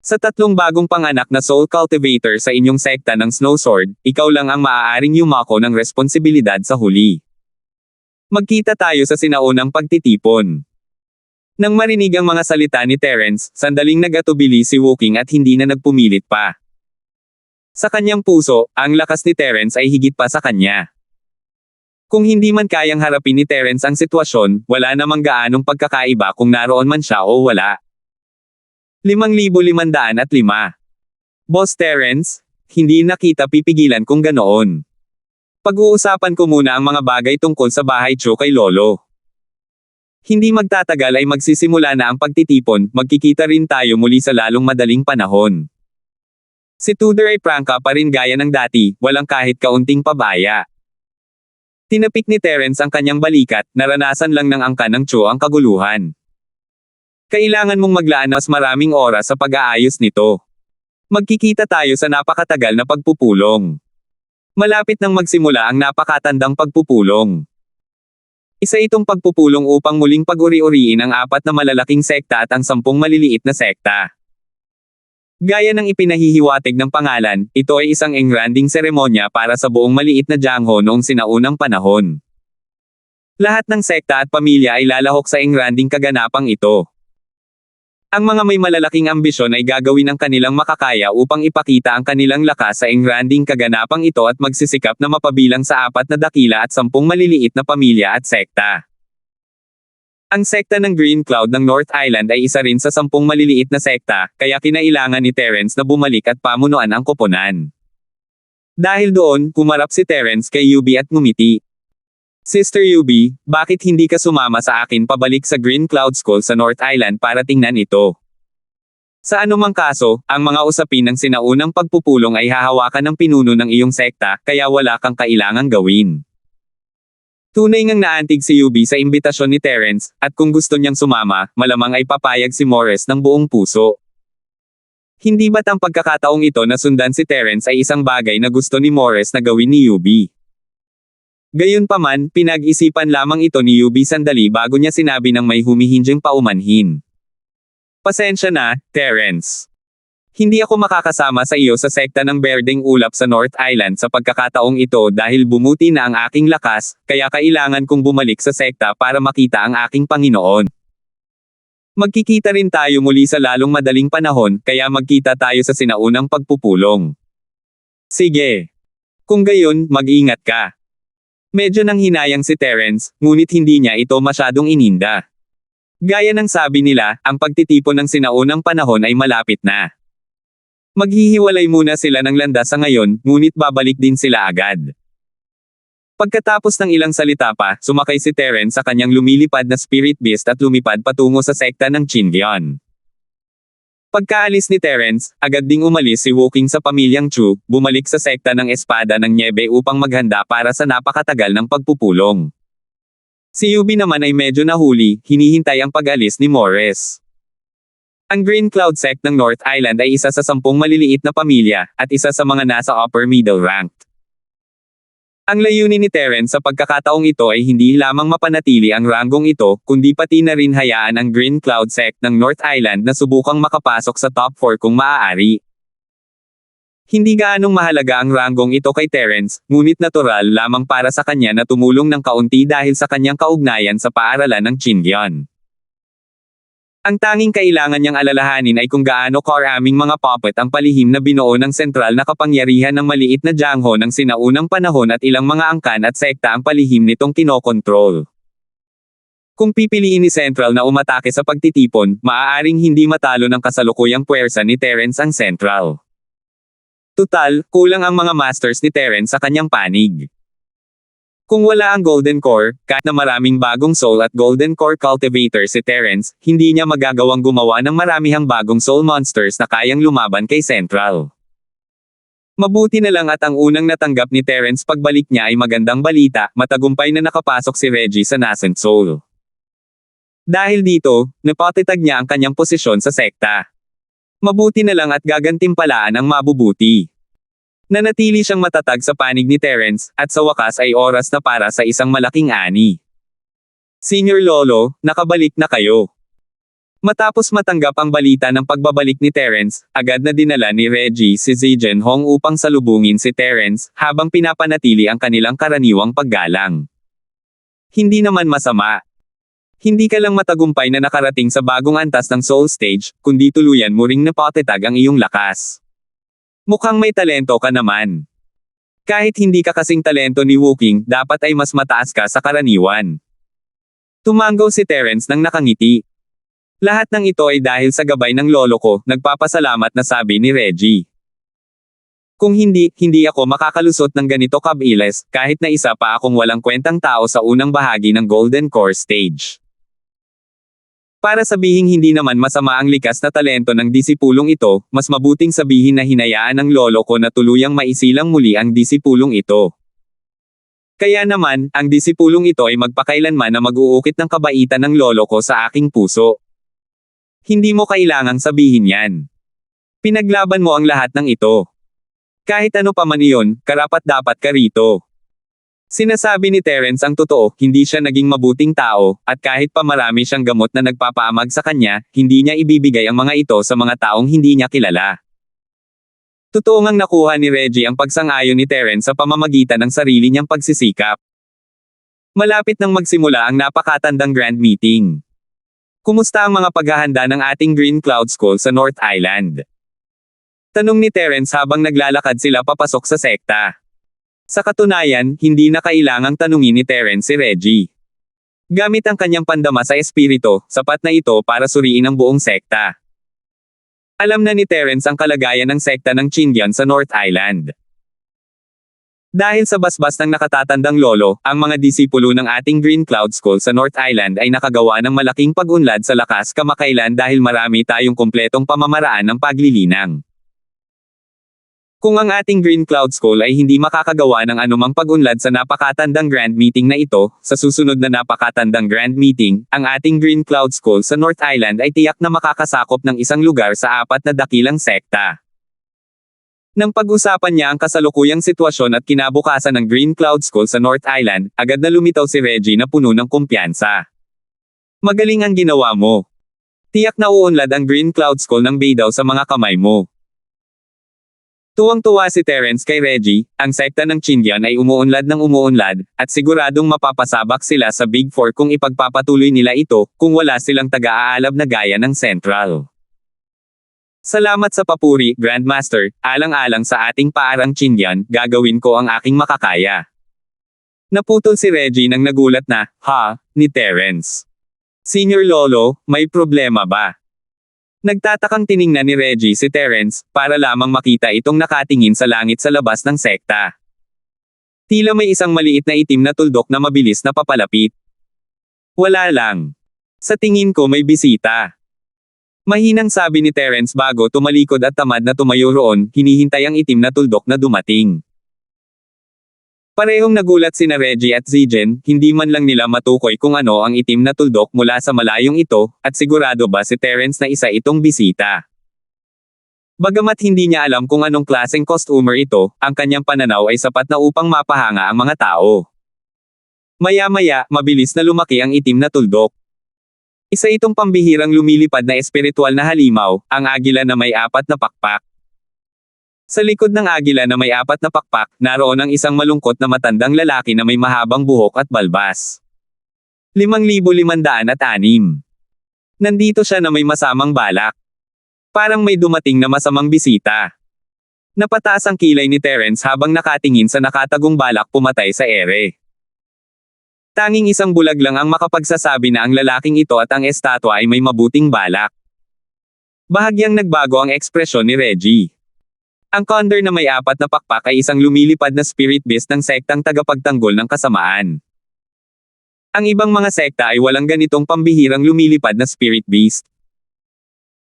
Sa tatlong bagong panganak na soul cultivator sa inyong sekta ng Snow Sword, ikaw lang ang maaaring yumako ng responsibilidad sa huli. Magkita tayo sa sinaunang pagtitipon. Nang marinig ang mga salita ni Terence, sandaling nag-atubili si Wooking at hindi na nagpumilit pa. Sa kanyang puso, ang lakas ni Terence ay higit pa sa kanya. Kung hindi man kayang harapin ni Terence ang sitwasyon, wala namang gaanong pagkakaiba kung naroon man siya o wala. 5,505. Boss Terence, hindi na kita pipigilan kung ganoon. Pag-uusapan ko muna ang mga bagay tungkol sa bahay Chu kay Lolo. Hindi magtatagal ay magsisimula na ang pagtitipon, magkikita rin tayo muli sa lalong madaling panahon. Si Tudor ay prangka pa rin gaya ng dati, walang kahit kaunting pabaya. Tinapik ni Terence ang kanyang balikat, naranasan lang ng angka ng Chu ang kaguluhan. Kailangan mong maglaan mas maraming oras sa pag-aayos nito. Magkikita tayo sa napakatagal na pagpupulong. Malapit nang magsimula ang napakatandang pagpupulong. Isa itong pagpupulong upang muling pag-uri-uriin ang 4 na malalaking sekta at ang 10 maliliit na sekta. Gaya ng ipinahihiwatig ng pangalan, ito ay isang engranding seremonya para sa buong maliit na Jiangho noong sinaunang panahon. Lahat ng sekta at pamilya ay lalahok sa engranding kaganapang ito. Ang mga may malalaking ambisyon ay gagawin ang kanilang makakaya upang ipakita ang kanilang lakas sa engranding kaganapang ito at magsisikap na mapabilang sa 4 na dakila at 10 maliliit na pamilya at sekta. Ang sekta ng Green Cloud ng North Island ay isa rin sa 10 maliliit na sekta, kaya kinailangan ni Terence na bumalik at pamunuan ang koponan. Dahil doon, kumarap si Terence kay Yubi at ngumiti. Sister Yubi, bakit hindi ka sumama sa akin pabalik sa Green Cloud School sa North Island para tingnan ito? Sa anumang kaso, ang mga usapin ng sinaunang pagpupulong ay hahawakan ng pinuno ng iyong sekta, kaya wala kang kailangang gawin. Tunay ngang naantig si Yubi sa imbitasyon ni Terence, at kung gusto niyang sumama, malamang ay papayag si Morris ng buong puso. Hindi ba't ang pagkakataong ito na sundan si Terence ay isang bagay na gusto ni Morris na gawin ni Yubi? Gayunpaman, pinag-isipan lamang ito ni Yubi sandali bago niya sinabi ng may humihinjing paumanhin. Pasensya na, Terence. Hindi ako makakasama sa iyo sa sekta ng Berdeng Ulap sa North Island sa pagkakataong ito dahil bumuti na ang aking lakas, kaya kailangan kong bumalik sa sekta para makita ang aking Panginoon. Magkikita rin tayo muli sa lalong madaling panahon, kaya magkita tayo sa sinaunang pagpupulong. Sige. Kung gayon, mag-ingat ka. Medyo nang hinayang si Terence, ngunit hindi niya ito masyadong ininda. Gaya ng sabi nila, ang pagtitipon ng sinaunang panahon ay malapit na. Maghihiwalay muna sila ng landas sa ngayon, ngunit babalik din sila agad. Pagkatapos ng ilang salita pa, sumakay si Terence sa kanyang lumilipad na spirit beast at lumipad patungo sa sekta ng Chindian. Pagkaalis ni Terence, agad ding umalis si Woking sa pamilyang Chu, bumalik sa sekta ng Espada ng Niebe upang maghanda para sa napakatagal ng pagpupulong. Si Yubi naman ay medyo nahuli, hinihintay ang pag-alis ni Morris. Ang Green Cloud sect ng North Island ay isa sa 10 maliliit na pamilya, at isa sa mga nasa upper middle ranked. Ang layunin ni Terence sa pagkakataong ito ay hindi lamang mapanatili ang ranggong ito, kundi pati na rin hayaan ang Green Cloud sect ng North Island na subukang makapasok sa top 4 kung maaari. Hindi gaanong mahalaga ang ranggong ito kay Terence, ngunit natural lamang para sa kanya na tumulong ng kaunti dahil sa kanyang kaugnayan sa paaralan ng Chindian. Ang tanging kailangan niyang alalahanin ay kung gaano karaming mga puppet ang palihim na binuo ng sentral na kapangyarihan ng maliit na Jiangho ng sinaunang panahon at ilang mga angkan at sekta ang palihim nitong kinokontrol. Kung pipiliin ni Central na umatake sa pagtitipon, maaaring hindi matalo ng kasalukuyang puwersa ni Terence ang Central. Tutal, kulang ang mga masters ni Terence sa kanyang panig. Kung wala ang Golden Core, kahit na maraming bagong soul at Golden Core cultivator si Terence, hindi niya magagawang gumawa ng maramihang bagong soul monsters na kayang lumaban kay Central. Mabuti na lang at ang unang natanggap ni Terence pagbalik niya ay magandang balita, matagumpay na nakapasok si Reggie sa Nascent Soul. Dahil dito, napatitag niya ang kanyang posisyon sa sekta. Mabuti na lang at gagantimpalaan ang mabubuti. Nanatili siyang matatag sa panig ni Terence, at sa wakas ay oras na para sa isang malaking ani. Senior Lolo, nakabalik na kayo. Matapos matanggap ang balita ng pagbabalik ni Terence, agad na dinala ni Reggie si Zijen Hong upang salubungin si Terence, habang pinapanatili ang kanilang karaniwang paggalang. Hindi naman masama. Hindi ka lang matagumpay na nakarating sa bagong antas ng Soul Stage, kundi tuluyan mo ring napatetag ang iyong lakas. Mukhang may talento ka naman. Kahit hindi ka kasing talento ni Woking, dapat ay mas mataas ka sa karaniwan. Tumanggaw si Terence nang nakangiti. Lahat ng ito ay dahil sa gabay ng lolo ko, nagpapasalamat na sabi ni Reggie. Kung hindi ako makakalusot ng ganito kabilis, kahit na isa pa akong walang kwentang tao sa unang bahagi ng Golden Core Stage. Para sabihing hindi naman masama ang likas na talento ng disipulong ito, mas mabuting sabihin na hinayaan ng lolo ko na tuluyang maisilang muli ang disipulong ito. Kaya naman, ang disipulong ito ay magpakailanman na mag-uukit ng kabaitan ng lolo ko sa aking puso. Hindi mo kailangang sabihin yan. Pinaglaban mo ang lahat ng ito. Kahit ano pa man iyon, karapat-dapat ka rito. Sinasabi ni Terence ang totoo, hindi siya naging mabuting tao, at kahit pa marami siyang gamot na nagpapaamag sa kanya, hindi niya ibibigay ang mga ito sa mga taong hindi niya kilala. Totoo ngang nakuha ni Reggie ang pagsang-ayon ni Terence sa pamamagitan ng sarili niyang pagsisikap. Malapit nang magsimula ang napakatandang grand meeting. Kumusta ang mga paghahanda ng ating Green Cloud School sa North Island? Tanong ni Terence habang naglalakad sila papasok sa sekta. Sa katunayan, hindi na kailangang tanungin ni Terence si Reggie. Gamit ang kanyang pandama sa espiritu, sapat na ito para suriin ang buong sekta. Alam na ni Terence ang kalagayan ng sekta ng Chindian sa North Island. Dahil sa basbas ng nakatatandang lolo, ang mga disipulo ng ating Green Cloud School sa North Island ay nakagawa ng malaking pag-unlad sa lakas kamakailan dahil marami tayong kumpletong pamamaraan ng paglilinang. Kung ang ating Green Cloud School ay hindi makakagawa ng anumang pag-unlad sa napakatandang grand meeting na ito, sa susunod na napakatandang grand meeting, ang ating Green Cloud School sa North Island ay tiyak na makakasakop ng isang lugar sa 4 na dakilang sekta. Nang pag-usapan niya ang kasalukuyang sitwasyon at kinabukasan ng Green Cloud School sa North Island, agad na lumitaw si Reggie na puno ng kumpiyansa. Magaling ang ginawa mo. Tiyak na uunlad ang Green Cloud School ng Baydaw sa mga kamay mo. Tuwang-tuwa si Terence kay Reggie, ang sekta ng Chindian ay umuunlad ng umuunlad, at siguradong mapapasabak sila sa Big Four kung ipagpapatuloy nila ito, kung wala silang taga-aalab na gaya ng Central. Salamat sa papuri, Grandmaster, alang-alang sa ating paarang Chindian, gagawin ko ang aking makakaya. Naputol si Reggie nang nagulat na, ha, ni Terence. Senior Lolo, may problema ba? Nagtatakang tiningnan ni Reggie si Terence, para lamang makita itong nakatingin sa langit sa labas ng sekta. Tila may isang maliit na itim na tuldok na mabilis na papalapit. Wala lang. Sa tingin ko may bisita. Mahinang sabi ni Terence bago tumalikod at tamad na tumayo roon, hinihintay ang itim na tuldok na dumating. Parehong nagulat sina Reggie at Zijen, hindi man lang nila matukoy kung ano ang itim na tuldok mula sa malayong ito, at sigurado ba si Terence na isa itong bisita. Bagamat hindi niya alam kung anong klaseng customer ito, ang kanyang pananaw ay sapat na upang mapahanga ang mga tao. Maya-maya, mabilis na lumaki ang itim na tuldok. Isa itong pambihirang lumilipad na espiritual na halimaw, ang agila na may 4 na pakpak. Sa likod ng agila na may 4 na pakpak, naroon ang isang malungkot na matandang lalaki na may mahabang buhok at balbas. 5,506. Nandito siya na may masamang balak. Parang may dumating na masamang bisita. Napataas ang kilay ni Terence habang nakatingin sa nakatagong balak pumatay sa ere. Tanging isang bulag lang ang makapagsasabi na ang lalaking ito at ang estatwa ay may mabuting balak. Bahagyang nagbago ang ekspresyon ni Reggie. Ang condor na may 4 na pakpak ay isang lumilipad na spirit beast ng sektang tagapagtanggol ng kasamaan. Ang ibang mga sekta ay walang ganitong pambihirang lumilipad na spirit beast.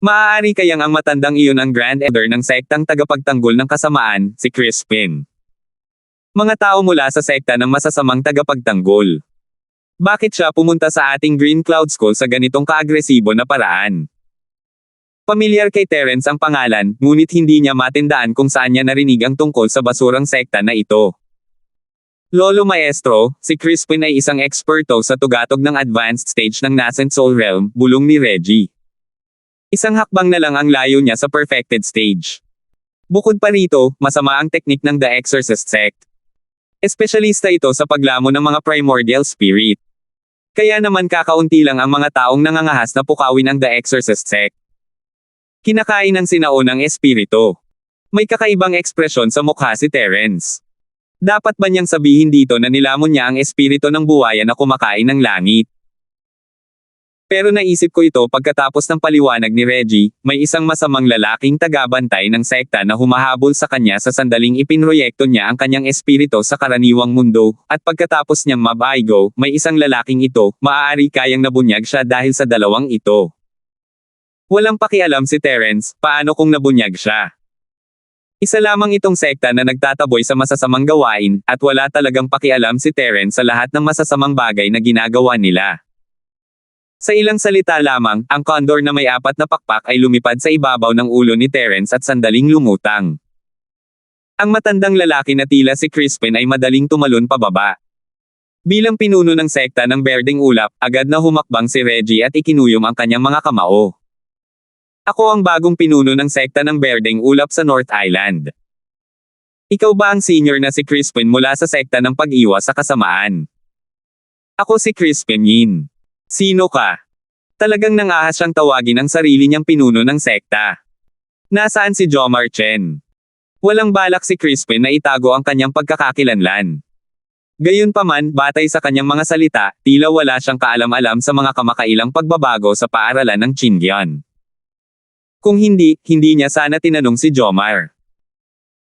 Maaari kayang ang matandang iyon ang Grand Elder ng sektang tagapagtanggol ng kasamaan, si Crispin. Mga tao mula sa sekta ng masasamang tagapagtanggol. Bakit siya pumunta sa ating Green Cloud School sa ganitong kaagresibo na paraan? Pamilyar kay Terence ang pangalan, ngunit hindi niya matindaan kung saan niya narinig ang tungkol sa basurang sekta na ito. Lolo Maestro, si Crispin ay isang eksperto sa tugatog ng advanced stage ng Nascent Soul Realm, bulong ni Reggie. Isang hakbang na lang ang layo niya sa perfected stage. Bukod pa rito, masama ang teknik ng The Exorcist Sect. Espesyalista ito sa paglamon ng mga primordial spirit. Kaya naman kakaunti lang ang mga taong nangangahas na pukawin ang The Exorcist Sect. Kinakain ng sinaunang espiritu. May kakaibang ekspresyon sa mukha si Terence. Dapat ba niyang sabihin dito na nilamon niya ang espiritu ng buwaya na kumakain ng langit? Pero naisip ko ito pagkatapos ng paliwanag ni Reggie, may isang masamang lalaking tagabantay ng sekta na humahabol sa kanya sa sandaling ipinroyekto niya ang kanyang espiritu sa karaniwang mundo, at pagkatapos niyang mabaigo, may isang lalaking ito, maaari kayang nabunyag siya dahil sa dalawang ito. Walang pakialam si Terence, paano kung nabunyag siya? Isa lamang itong sekta na nagtataboy sa masasamang gawain, at wala talagang pakialam si Terence sa lahat ng masasamang bagay na ginagawa nila. Sa ilang salita lamang, ang condor na may 4 na pakpak ay lumipad sa ibabaw ng ulo ni Terence at sandaling lumutang. Ang matandang lalaki na tila si Crispin ay madaling tumalon pababa. Bilang pinuno ng sekta ng Berdeng Ulap, agad na humakbang si Reggie at ikinuyom ang kanyang mga kamao. Ako ang bagong pinuno ng sekta ng Berdeng Ulap sa North Island. Ikaw ba ang senior na si Crispin mula sa sekta ng pag-iwas sa kasamaan? Ako si Crispin Yin. Sino ka? Talagang nangahas siyang tawagin ang sarili niyang pinuno ng sekta. Nasaan si Jomar Chen? Walang balak si Crispin na itago ang kanyang pagkakakilanlan. Gayunpaman, batay sa kanyang mga salita, tila wala siyang kaalam-alam sa mga kamakailang pagbabago sa paaralan ng Chindian. Kung hindi niya sana tinanong si Jomar.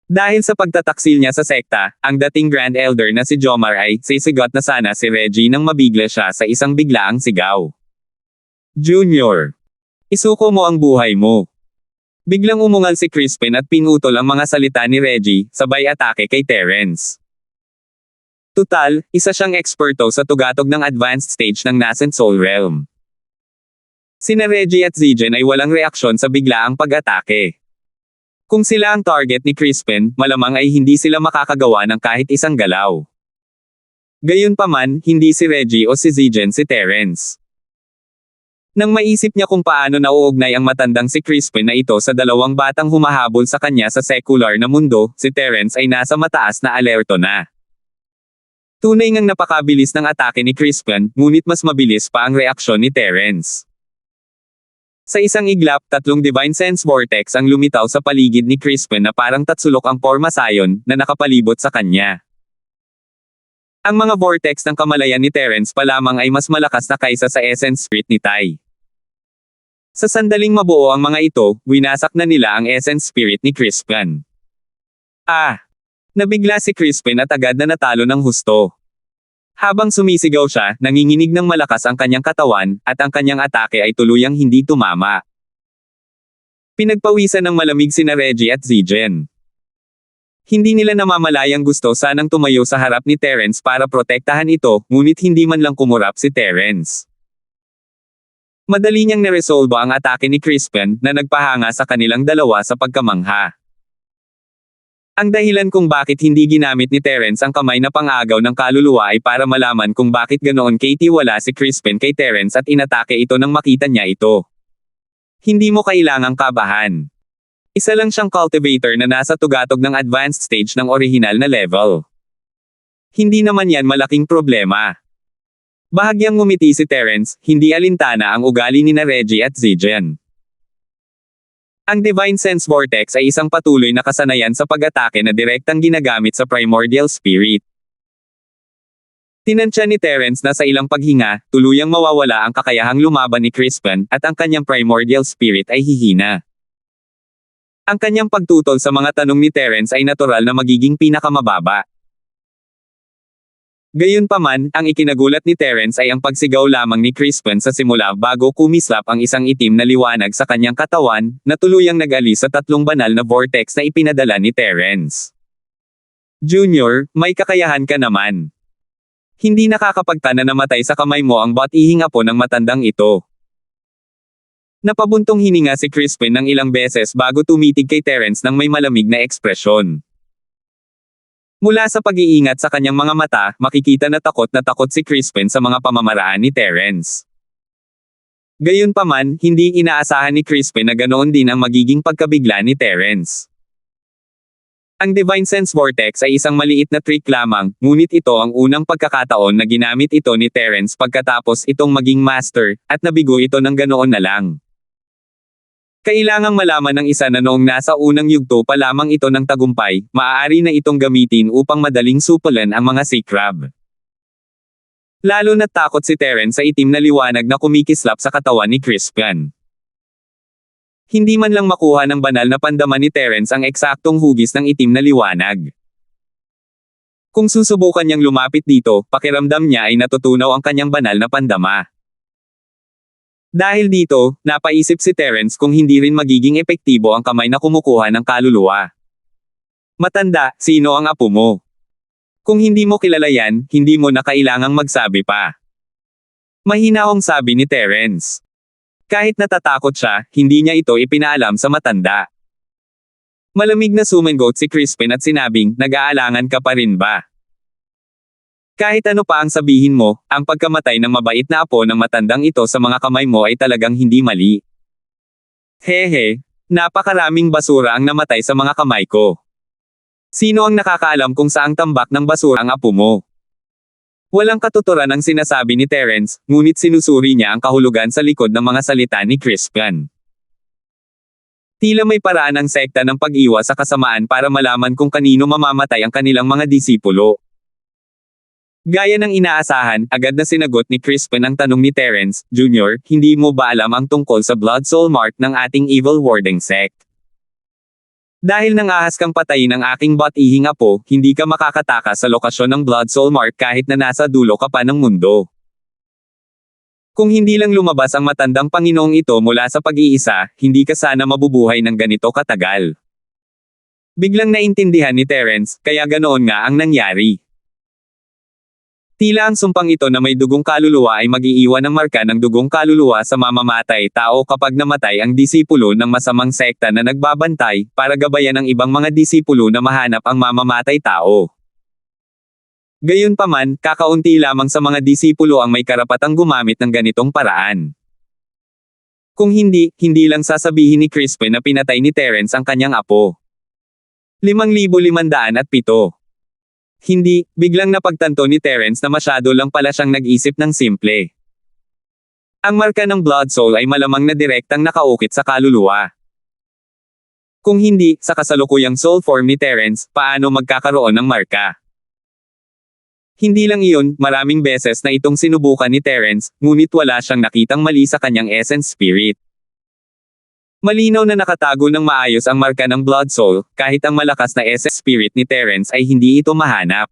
Dahil sa pagtataksil niya sa sekta, ang dating Grand Elder na si Jomar ay sisigot na sana si Reggie nang mabigla siya sa isang biglaang sigaw. Junior! Isuko mo ang buhay mo. Biglang umungal si Crispin at pinutol ang mga salita ni Reggie, sabay atake kay Terence. Tutal, isa siyang eksperto sa tugatog ng advanced stage ng Nascent Soul Realm. Sina Reggie at Zijen ay walang reaksyon sa biglaang pag-atake. Kung sila ang target ni Crispin, malamang ay hindi sila makakagawa ng kahit isang galaw. Gayunpaman, hindi si Reggie o si Zigen si Terence. Nang maisip niya kung paano nauugnay ang matandang si Crispin na ito sa dalawang batang humahabol sa kanya sa secular na mundo, si Terence ay nasa mataas na alerto na. Tunay ngang napakabilis ng atake ni Crispin, ngunit mas mabilis pa ang reaksyon ni Terence. Sa isang iglap, 3 Divine Sense Vortex ang lumitaw sa paligid ni Crispin na parang tatsulok ang Pormasayon na nakapalibot sa kanya. Ang mga vortex ng kamalayan ni Terence pa lamang ay mas malakas na kaysa sa Essence Spirit ni Tai. Sa sandaling mabuo ang mga ito, winasak na nila ang Essence Spirit ni Crispin. Nabigla si Crispin at agad na natalo ng husto. Habang sumisigaw siya, nanginginig ng malakas ang kanyang katawan, at ang kanyang atake ay tuluyang hindi tumama. Pinagpawisan ng malamig sina Reggie at Zigen. Hindi nila namamalayang gusto sanang tumayo sa harap ni Terence para protektahan ito, ngunit hindi man lang kumurap si Terence. Madali niyang niresolba ang atake ni Crispin na nagpahanga sa kanilang dalawa sa pagkamangha. Ang dahilan kung bakit hindi ginamit ni Terence ang kamay na pang-agaw ng kaluluwa ay para malaman kung bakit ganoon katiwala si Crispin kay Terence at inatake ito nang makita niya ito. Hindi mo kailangang kabahan. Isa lang siyang cultivator na nasa tugatog ng advanced stage ng orihinal na level. Hindi naman yan malaking problema. Bahagyang ngumiti si Terence, hindi alintana ang ugali ni na Reggie at Zigen. Ang Divine Sense Vortex ay isang patuloy na kasanayan sa pag-atake na direktang ginagamit sa Primordial Spirit. Tinansya ni Terence na sa ilang paghinga, tuluyang mawawala ang kakayahang lumaban ni Crispin, at ang kanyang Primordial Spirit ay hihina. Ang kanyang pagtutol sa mga tanong ni Terence ay natural na magiging pinakamababa. Gayunpaman, ang ikinagulat ni Terence ay ang pagsigaw lamang ni Crispin sa simula bago kumislap ang isang itim na liwanag sa kanyang katawan, na tuluyang nag-alis sa 3 banal na vortex na ipinadala ni Terence. Junior, may kakayahan ka naman. Hindi nakakapagtana na matay sa kamay mo ang bat-ihing apo ng matandang ito. Napabuntong hininga si Crispin ng ilang beses bago tumitig kay Terence ng may malamig na ekspresyon. Mula sa pag-iingat sa kanyang mga mata, makikita na takot si Crispin sa mga pamamaraan ni Terence. Gayunpaman, hindi inaasahan ni Crispin na ganoon din ang magiging pagkabigla ni Terence. Ang Divine Sense Vortex ay isang maliit na trick lamang, ngunit ito ang unang pagkakataon na ginamit ito ni Terence pagkatapos itong maging master, at nabigo ito ng ganoon na lang. Kailangang malaman ng isa na noong nasa unang yugto pa lamang ito ng tagumpay, maaari na itong gamitin upang madaling supulan ang mga sea crab. Lalo na't takot si Terence sa itim na liwanag na kumikislap sa katawan ni Crispin. Hindi man lang makuha ng banal na pandaman ni Terence ang eksaktong hugis ng itim na liwanag. Kung susubukan niyang lumapit dito, pakiramdam niya ay natutunaw ang kanyang banal na pandama. Dahil dito, napaisip si Terence kung hindi rin magiging epektibo ang kamay na kumukuha ng kaluluwa. Matanda, sino ang apo mo? Kung hindi mo kilala yan, hindi mo na kailangang magsabi pa. Mahinahong sabi ni Terence. Kahit natatakot siya, hindi niya ito ipinaalam sa matanda. Malamig na sumangot si Crispin at sinabing, nag-aalangan ka pa rin ba? Kahit ano pa ang sabihin mo, ang pagkamatay ng mabait na apo ng matandang ito sa mga kamay mo ay talagang hindi mali. Hehe, napakaraming basura ang namatay sa mga kamay ko. Sino ang nakakaalam kung saang tambak ng basura ang apo mo? Walang katuturan ang sinasabi ni Terence, ngunit sinusuri niya ang kahulugan sa likod ng mga salita ni Crispin. Tila may paraan ang sekta ng pag-iwas sa kasamaan para malaman kung kanino mamamatay ang kanilang mga disipulo. Gaya ng inaasahan, agad na sinagot ni Crispin ang tanong ni Terence, Jr., hindi mo ba alam ang tungkol sa Blood Soul Mark ng ating evil warding sect? Dahil nangahas kang patayin ang aking bat-ihing apo, hindi ka makakatakas sa lokasyon ng Blood Soul Mark kahit na nasa dulo ka pa ng mundo. Kung hindi lang lumabas ang matandang Panginoong ito mula sa pag-iisa, hindi ka sana mabubuhay ng ganito katagal. Biglang naintindihan ni Terence, kaya ganoon nga ang nangyari. Tila ang sumpang ito na may dugong kaluluwa ay mag-iiwan ng marka ng dugong kaluluwa sa mamamatay tao kapag namatay ang disipulo ng masamang sekta na nagbabantay, para gabayan ng ibang mga disipulo na mahanap ang mamamatay tao. Gayunpaman, kakaunti lamang sa mga disipulo ang may karapatang gumamit ng ganitong paraan. Kung hindi, hindi lang sasabihin ni Crispin na pinatay ni Terence ang kanyang apo. 5,507. Hindi, biglang napagtanto ni Terence na masyado lang pala siyang nag-isip ng simple. Ang marka ng Blood Soul ay malamang na direktang nakaukit sa kaluluwa. Kung hindi, sa kasalukuyang soul form ni Terence, paano magkakaroon ng marka? Hindi lang iyon, maraming beses na itong sinubukan ni Terence, ngunit wala siyang nakitang mali sa kanyang essence spirit. Malinaw na nakatago ng maayos ang marka ng Blood Soul, kahit ang malakas na essence spirit ni Terence ay hindi ito mahanap.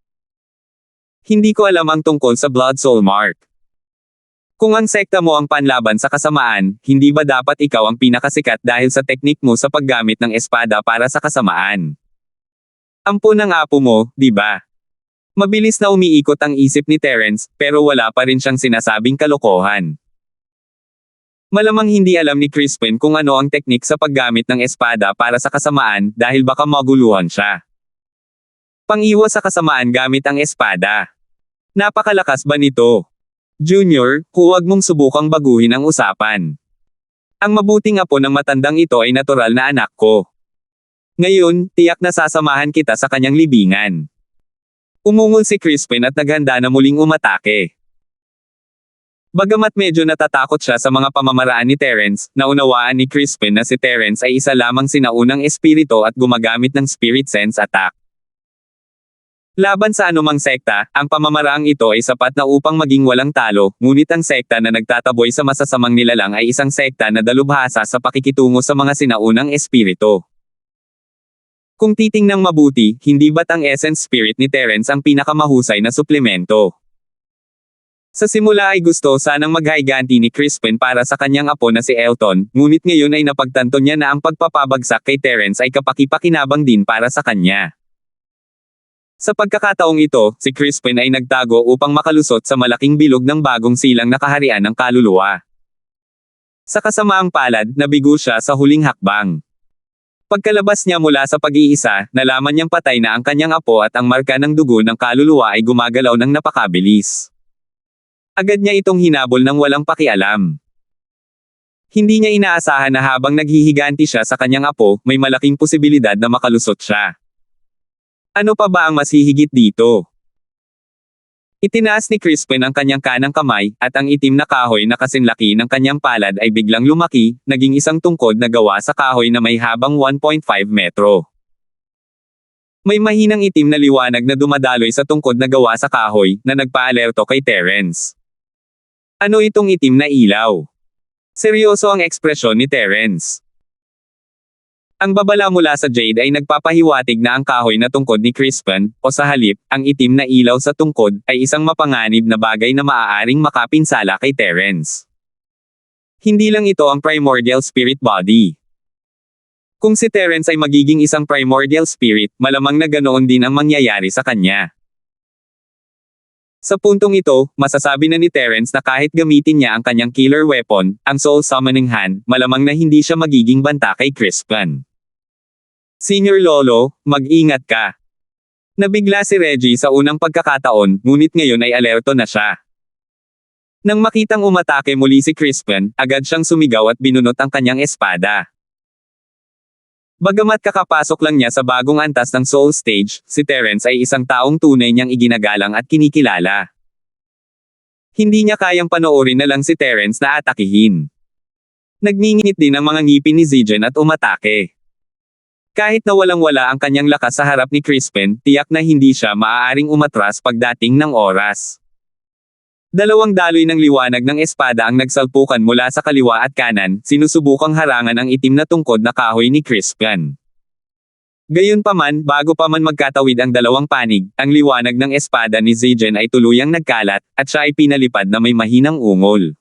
Hindi ko alam ang tungkol sa Blood Soul mark. Kung ang sekta mo ang panlaban sa kasamaan, hindi ba dapat ikaw ang pinakasikat dahil sa teknik mo sa paggamit ng espada para sa kasamaan? Ampun ang apo mo, di ba? Mabilis na umiikot ang isip ni Terence, pero wala pa rin siyang sinasabing kalokohan. Malamang hindi alam ni Crispin kung ano ang teknik sa paggamit ng espada para sa kasamaan dahil baka maguluhan siya. Pang-iwas sa kasamaan gamit ang espada. Napakalakas ba nito? Junior, huwag mong subukang baguhin ang usapan. Ang mabuting apo ng matandang ito ay natural na anak ko. Ngayon, tiyak na sasamahan kita sa kanyang libingan. Umungol si Crispin at naghanda na muling umatake. Bagamat medyo natatakot siya sa mga pamamaraan ni Terence, naunawaan ni Crispin na si Terence ay isa lamang sinaunang espiritu at gumagamit ng spirit sense attack. Laban sa anumang sekta, ang pamamaraang ito ay sapat na upang maging walang talo, ngunit ang sekta na nagtataboy sa masasamang nilalang ay isang sekta na dalubhasa sa pakikitungo sa mga sinaunang espiritu. Kung titingnang mabuti, hindi ba't ang essence spirit ni Terence ang pinakamahusay na suplemento? Sa simula ay gusto sanang maghiganti ni Crispin para sa kanyang apo na si Elton, ngunit ngayon ay napagtanto niya na ang pagpapabagsak kay Terence ay kapaki-pakinabang din para sa kanya. Sa pagkakataong ito, si Crispin ay nagtago upang makalusot sa malaking bilog ng bagong silang na kaharian ng kaluluwa. Sa kasamaang palad, nabigo siya sa huling hakbang. Pagkalabas niya mula sa pag-iisa, nalaman niyang patay na ang kanyang apo at ang marka ng dugo ng kaluluwa ay gumagalaw ng napakabilis. Agad niya itong hinabol ng walang pakialam. Hindi niya inaasahan na habang naghihiganti siya sa kanyang apo, may malaking posibilidad na makalusot siya. Ano pa ba ang mas hihigit dito? Itinaas ni Crispin ang kanyang kanang kamay, at ang itim na kahoy na kasinlaki ng kanyang palad ay biglang lumaki, naging isang tungkod na gawa sa kahoy na may habang 1.5 metro. May mahinang itim na liwanag na dumadaloy sa tungkod na gawa sa kahoy, na nagpaalerto kay Terence. Ano itong itim na ilaw? Seryoso ang ekspresyon ni Terence. Ang babala mula sa Jade ay nagpapahiwatig na ang kahoy na tungkod ni Crispin, o sa halip, ang itim na ilaw sa tungkod, ay isang mapanganib na bagay na maaaring makapinsala kay Terence. Hindi lang ito ang primordial spirit body. Kung si Terence ay magiging isang primordial spirit, malamang na ganoon din ang mangyayari sa kanya. Sa puntong ito, masasabi na ni Terence na kahit gamitin niya ang kanyang killer weapon, ang Soul Summoning Hand, malamang na hindi siya magiging banta kay Crispin. Senior Lolo, mag-ingat ka. Nabigla si Reggie sa unang pagkakataon, ngunit ngayon ay alerto na siya. Nang makitang umatake muli si Crispin, agad siyang sumigaw at binunot ang kanyang espada. Bagamat kakapasok lang niya sa bagong antas ng Soul Stage, si Terence ay isang taong tunay niyang iginagalang at kinikilala. Hindi niya kayang panoorin na lang si Terence na atakihin. Nagngingit din ang mga ngipin ni Zigen at umatake. Kahit na walang-wala ang kanyang lakas sa harap ni Crispin, tiyak na hindi siya maaaring umatras pagdating ng oras. Dalawang daloy ng liwanag ng espada ang nagsalpukan mula sa kaliwa at kanan, sinusubukang harangan ang itim na tungkod na kahoy ni Crispin. Gayunpaman, bago pa man magkatawid ang dalawang panig, ang liwanag ng espada ni Zigen ay tuluyang nagkalat, at siya ay pinalipad na may mahinang ungol.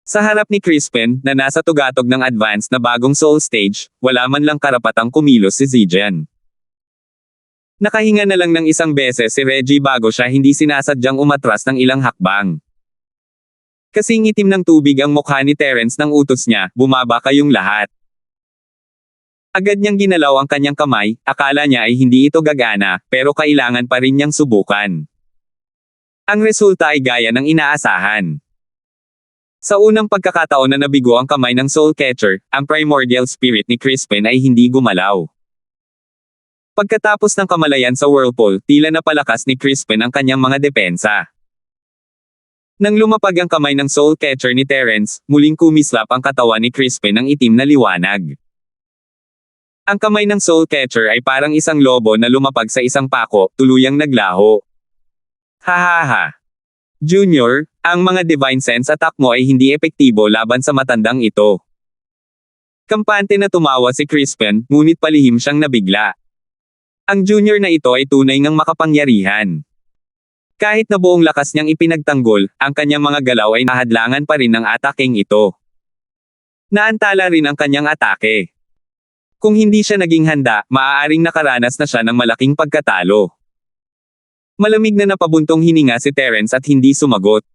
Sa harap ni Crispin, na nasa tugatog ng advance na bagong soul stage, wala man lang karapatang kumilos si Zigen. Nakahinga na lang ng isang beses si Reggie bago siya hindi sinasadyang umatras ng ilang hakbang. Kasing itim ng tubig ang mukha ni Terence nang utos niya, bumaba kayong lahat. Agad niyang ginalaw ang kanyang kamay, akala niya ay hindi ito gagana, pero kailangan pa rin niyang subukan. Ang resulta ay gaya ng inaasahan. Sa unang pagkakataon na nabigo ang kamay ng Soul Catcher, ang primordial spirit ni Crispin ay hindi gumalaw. Pagkatapos ng kamalayan sa whirlpool, tila napalakas ni Crispin ang kanyang mga depensa. Nang lumapag ang kamay ng Soul Catcher ni Terence, muling kumislap ang katawan ni Crispin ng itim na liwanag. Ang kamay ng Soul Catcher ay parang isang lobo na lumapag sa isang pako, tuluyang naglaho. Hahaha. Junior, ang mga Divine Sense attack mo ay hindi epektibo laban sa matandang ito. Kampante na tumawa si Crispin, ngunit palihim siyang nabigla. Ang junior na ito ay tunay ngang makapangyarihan. Kahit na buong lakas niyang ipinagtanggol, ang kanyang mga galaw ay nahadlangan pa rin ng ataking ito. Naantala rin ang kanyang atake. Kung hindi siya naging handa, maaaring nakaranas na siya ng malaking pagkatalo. Malamig na napabuntong hininga si Terence at hindi sumagot.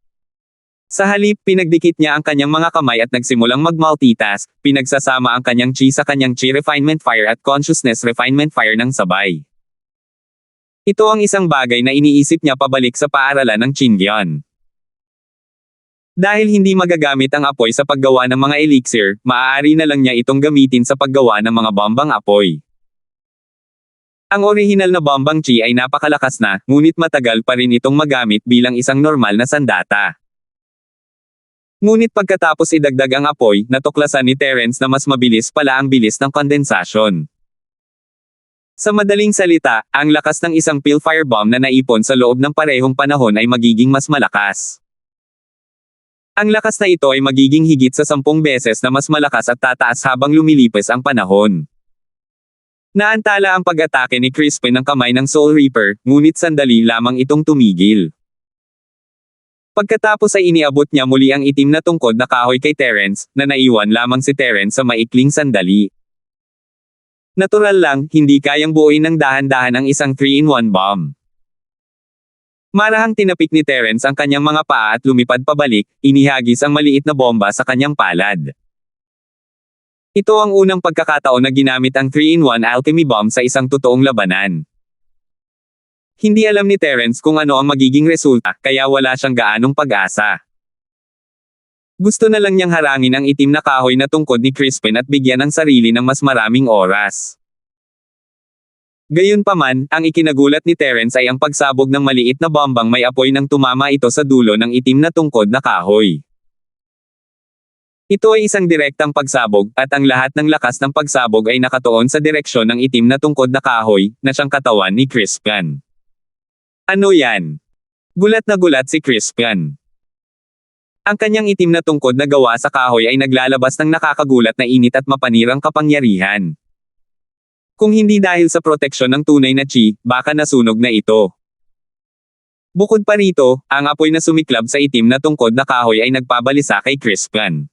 Sa halip, pinagdikit niya ang kanyang mga kamay at nagsimulang mag-multitask, pinagsasama ang kanyang chi sa kanyang chi refinement fire at consciousness refinement fire ng sabay. Ito ang isang bagay na iniisip niya pabalik sa paaralan ng Qingyan. Dahil hindi magagamit ang apoy sa paggawa ng mga elixir, maaari na lang niya itong gamitin sa paggawa ng mga bombang apoy. Ang orihinal na bombang chi ay napakalakas na, ngunit matagal pa rin itong magamit bilang isang normal na sandata. Ngunit pagkatapos idagdag ang apoy, natuklasan ni Terence na mas mabilis pala ang bilis ng kondensasyon. Sa madaling salita, ang lakas ng isang pale firebomb na naipon sa loob ng parehong panahon ay magiging mas malakas. Ang lakas na ito ay magiging higit sa 10 beses na mas malakas at tataas habang lumilipas ang panahon. Naantala ang pag-atake ni Crispin ng kamay ng Soul Reaper, ngunit sandali lamang itong tumigil. Pagkatapos ay iniabot niya muli ang itim na tungkod na kahoy kay Terence, na naiwan lamang si Terence sa maikling sandali. Natural lang, hindi kayang buuin ng dahan-dahan ang isang 3-in-1 bomb. Marahang tinapik ni Terence ang kanyang mga paa at lumipad pabalik, inihagis ang maliit na bomba sa kanyang palad. Ito ang unang pagkakataon na ginamit ang 3-in-1 alchemy bomb sa isang totoong labanan. Hindi alam ni Terence kung ano ang magiging resulta, kaya wala siyang gaanong pag-asa. Gusto na lang niyang harangin ang itim na kahoy na tungkod ni Crispin at bigyan ng sarili ng mas maraming oras. Gayunpaman, ang ikinagulat ni Terence ay ang pagsabog ng maliit na bombang may apoy nang tumama ito sa dulo ng itim na tungkod na kahoy. Ito ay isang direktang pagsabog, at ang lahat ng lakas ng pagsabog ay nakatuon sa direksyon ng itim na tungkod na kahoy, na siyang katawan ni Crispin. Ano yan? Gulat na gulat si Crispin. Ang kanyang itim na tungkod na gawa sa kahoy ay naglalabas ng nakakagulat na init at mapanirang kapangyarihan. Kung hindi dahil sa proteksyon ng tunay na chi, baka nasunog na ito. Bukod pa rito, ang apoy na sumiklab sa itim na tungkod na kahoy ay nagpabalisa kay Crispin.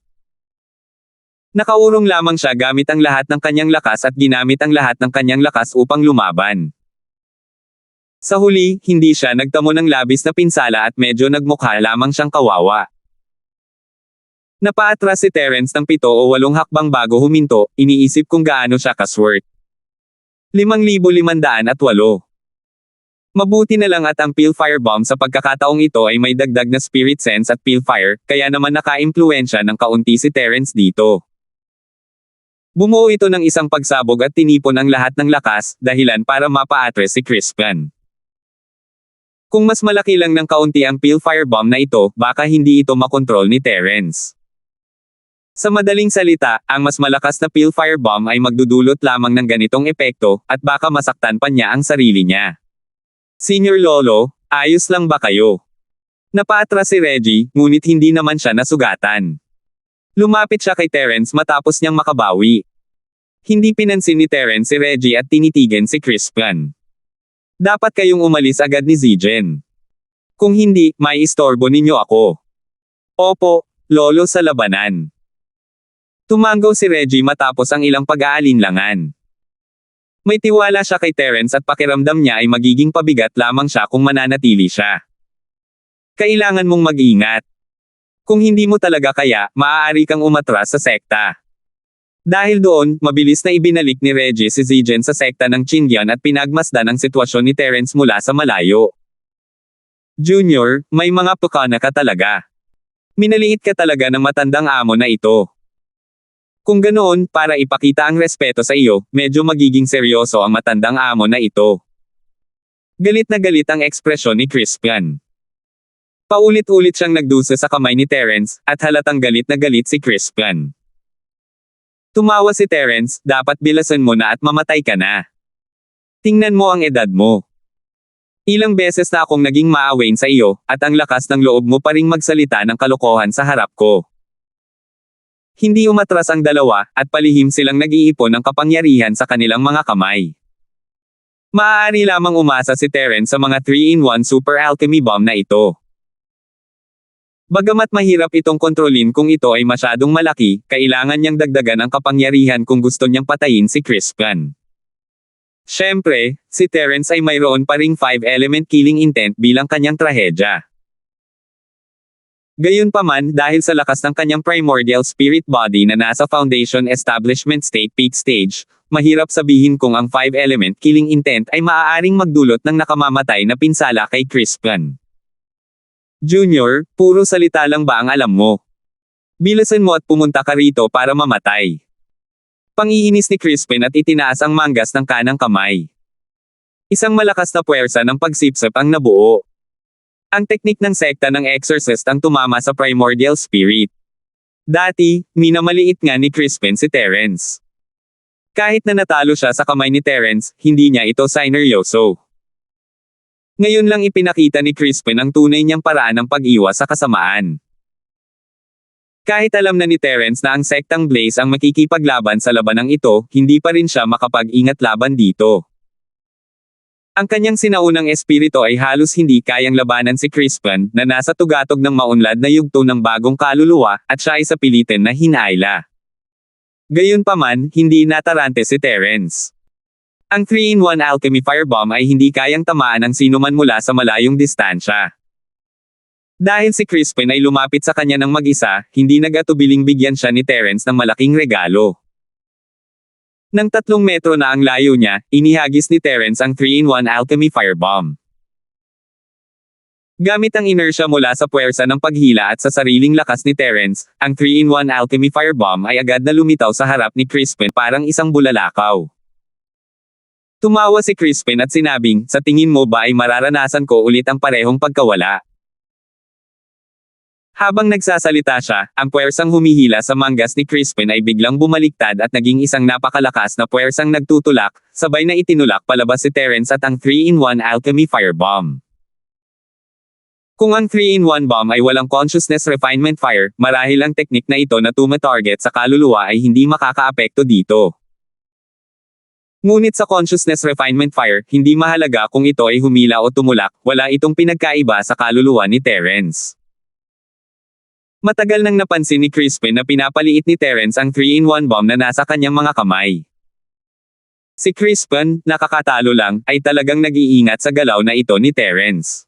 Nakaurong lamang siya gamit ang lahat ng kanyang lakas at ginamit ang lahat ng kanyang lakas upang lumaban. Sa huli, hindi siya nagtamo ng labis na pinsala at medyo nagmukha lamang siyang kawawa. Napaatras si Terence ng 7 o 8 hakbang bago huminto, iniisip kung gaano siya kaswert. 5,508. Mabuti na lang at ang pale firebomb sa pagkakataong ito ay may dagdag na spirit sense at pale fire, kaya naman naka-impluensya ng kaunti si Terence dito. Bumuo ito ng isang pagsabog at tinipon ang lahat ng lakas, dahilan para mapa-atres si Crispin. Kung mas malaki lang ng kaunti ang pale firebomb na ito, baka hindi ito makontrol ni Terence. Sa madaling salita, ang mas malakas na pale firebomb ay magdudulot lamang ng ganitong epekto, at baka masaktan pa niya ang sarili niya. Senior Lolo, ayos lang ba kayo? Napaatras si Reggie, ngunit hindi naman siya nasugatan. Lumapit siya kay Terence matapos niyang makabawi. Hindi pinansin ni Terence si Reggie at tinitigan si Crispin. Dapat kayong umalis agad ni Zijen. Kung hindi, may istorbo ninyo ako. Opo, Lolo sa labanan. Tumanggaw si Reggie matapos ang ilang pag-aalinlangan. May tiwala siya kay Terence at pakiramdam niya ay magiging pabigat lamang siya kung mananatili siya. Kailangan mong mag-ingat. Kung hindi mo talaga kaya, maaari kang umatras sa sekta. Dahil doon, mabilis na ibinalik ni Reggie si Zigen sa sekta ng Qingyan at pinagmasdan ang sitwasyon ni Terence mula sa malayo. Junior, may mga pukana ka talaga. Minaliit ka talaga ng matandang amo na ito. Kung ganoon, para ipakita ang respeto sa iyo, medyo magiging seryoso ang matandang amo na ito. Galit na galit ang ekspresyon ni Crispian. Paulit-ulit siyang nagdusa sa kamay ni Terence, at halatang galit na galit si Crispian. Tumawa si Terence, dapat bilasan mo na at mamatay ka na. Tingnan mo ang edad mo. Ilang beses na akong naging maawain sa iyo, at ang lakas ng loob mo pa ring magsalita ng kalokohan sa harap ko. Hindi umatras ang dalawa, at palihim silang nag-iipon ng kapangyarihan sa kanilang mga kamay. Maaari lamang umasa si Terence sa mga 3-in-1 super alchemy bomb na ito. Bagamat mahirap itong kontrolin kung ito ay masyadong malaki, kailangan niyang dagdagan ang kapangyarihan kung gusto niyang patayin si Crispian. Siyempre, si Terence ay mayroon pa ring 5-element killing intent bilang kanyang trahedya. Gayunpaman, dahil sa lakas ng kanyang primordial spirit body na nasa foundation establishment state peak stage, mahirap sabihin kung ang 5-element killing intent ay maaaring magdulot ng nakamamatay na pinsala kay Crispian. Junior, puro salita lang ba ang alam mo? Bilasan mo at pumunta ka rito para mamatay. Pangiinis ni Crispian at itinaas ang manggas ng kanang kamay. Isang malakas na puwersa ng pagsipsip ang nabuo. Ang teknik ng sekta ng exorcist ang tumama sa primordial spirit. Dati, minamaliit nga ni Crispian si Terence. Kahit na natalo siya sa kamay ni Terence, hindi niya ito sineryoso. Ngayon lang ipinakita ni Crispian ang tunay niyang paraan ng pag-iwas sa kasamaan. Kahit alam na ni Terence na ang sektang Blaze ang makikipaglaban sa labanang ito, hindi pa rin siya makapag-ingat laban dito. Ang kanyang sinaunang espiritu ay halos hindi kayang labanan si Crispian, na nasa tugatog ng maunlad na yugto ng bagong kaluluwa, at siya ay sa pilitin na hinaila. Gayunpaman, hindi natarante si Terence. Ang 3-in-1 alchemy firebomb ay hindi kayang tamaan ng sinuman mula sa malayong distansya. Dahil si Crispian ay lumapit sa kanya ng mag-isa, hindi nag-atubiling bigyan siya ni Terence ng malaking regalo. Nang 3 metro na ang layo niya, inihagis ni Terence ang 3-in-1 alchemy firebomb. Gamit ang inertia mula sa puwersa ng paghila at sa sariling lakas ni Terence, ang 3-in-1 alchemy firebomb ay agad na lumitaw sa harap ni Crispian parang isang bulalakaw. Tumawa si Crispian at sinabing, sa tingin mo ba ay mararanasan ko ulit ang parehong pagkawala? Habang nagsasalita siya, ang puwersang humihila sa manggas ni Crispian ay biglang bumaliktad at naging isang napakalakas na puwersang nagtutulak, sabay na itinulak palabas si Terence at ang 3-in-1 alchemy firebomb. Kung ang 3-in-1 bomb ay walang consciousness refinement fire, marahil ang teknik na ito na tuma-target sa kaluluwa ay hindi makakaapekto dito. Ngunit sa consciousness refinement fire, hindi mahalaga kung ito ay humila o tumulak, wala itong pinagkaiba sa kaluluwa ni Terence. Matagal nang napansin ni Crispian na pinapaliit ni Terence ang 3-in-1 bomb na nasa kanyang mga kamay. Si Crispian, nakakatalo lang, ay talagang nag-iingat sa galaw na ito ni Terence.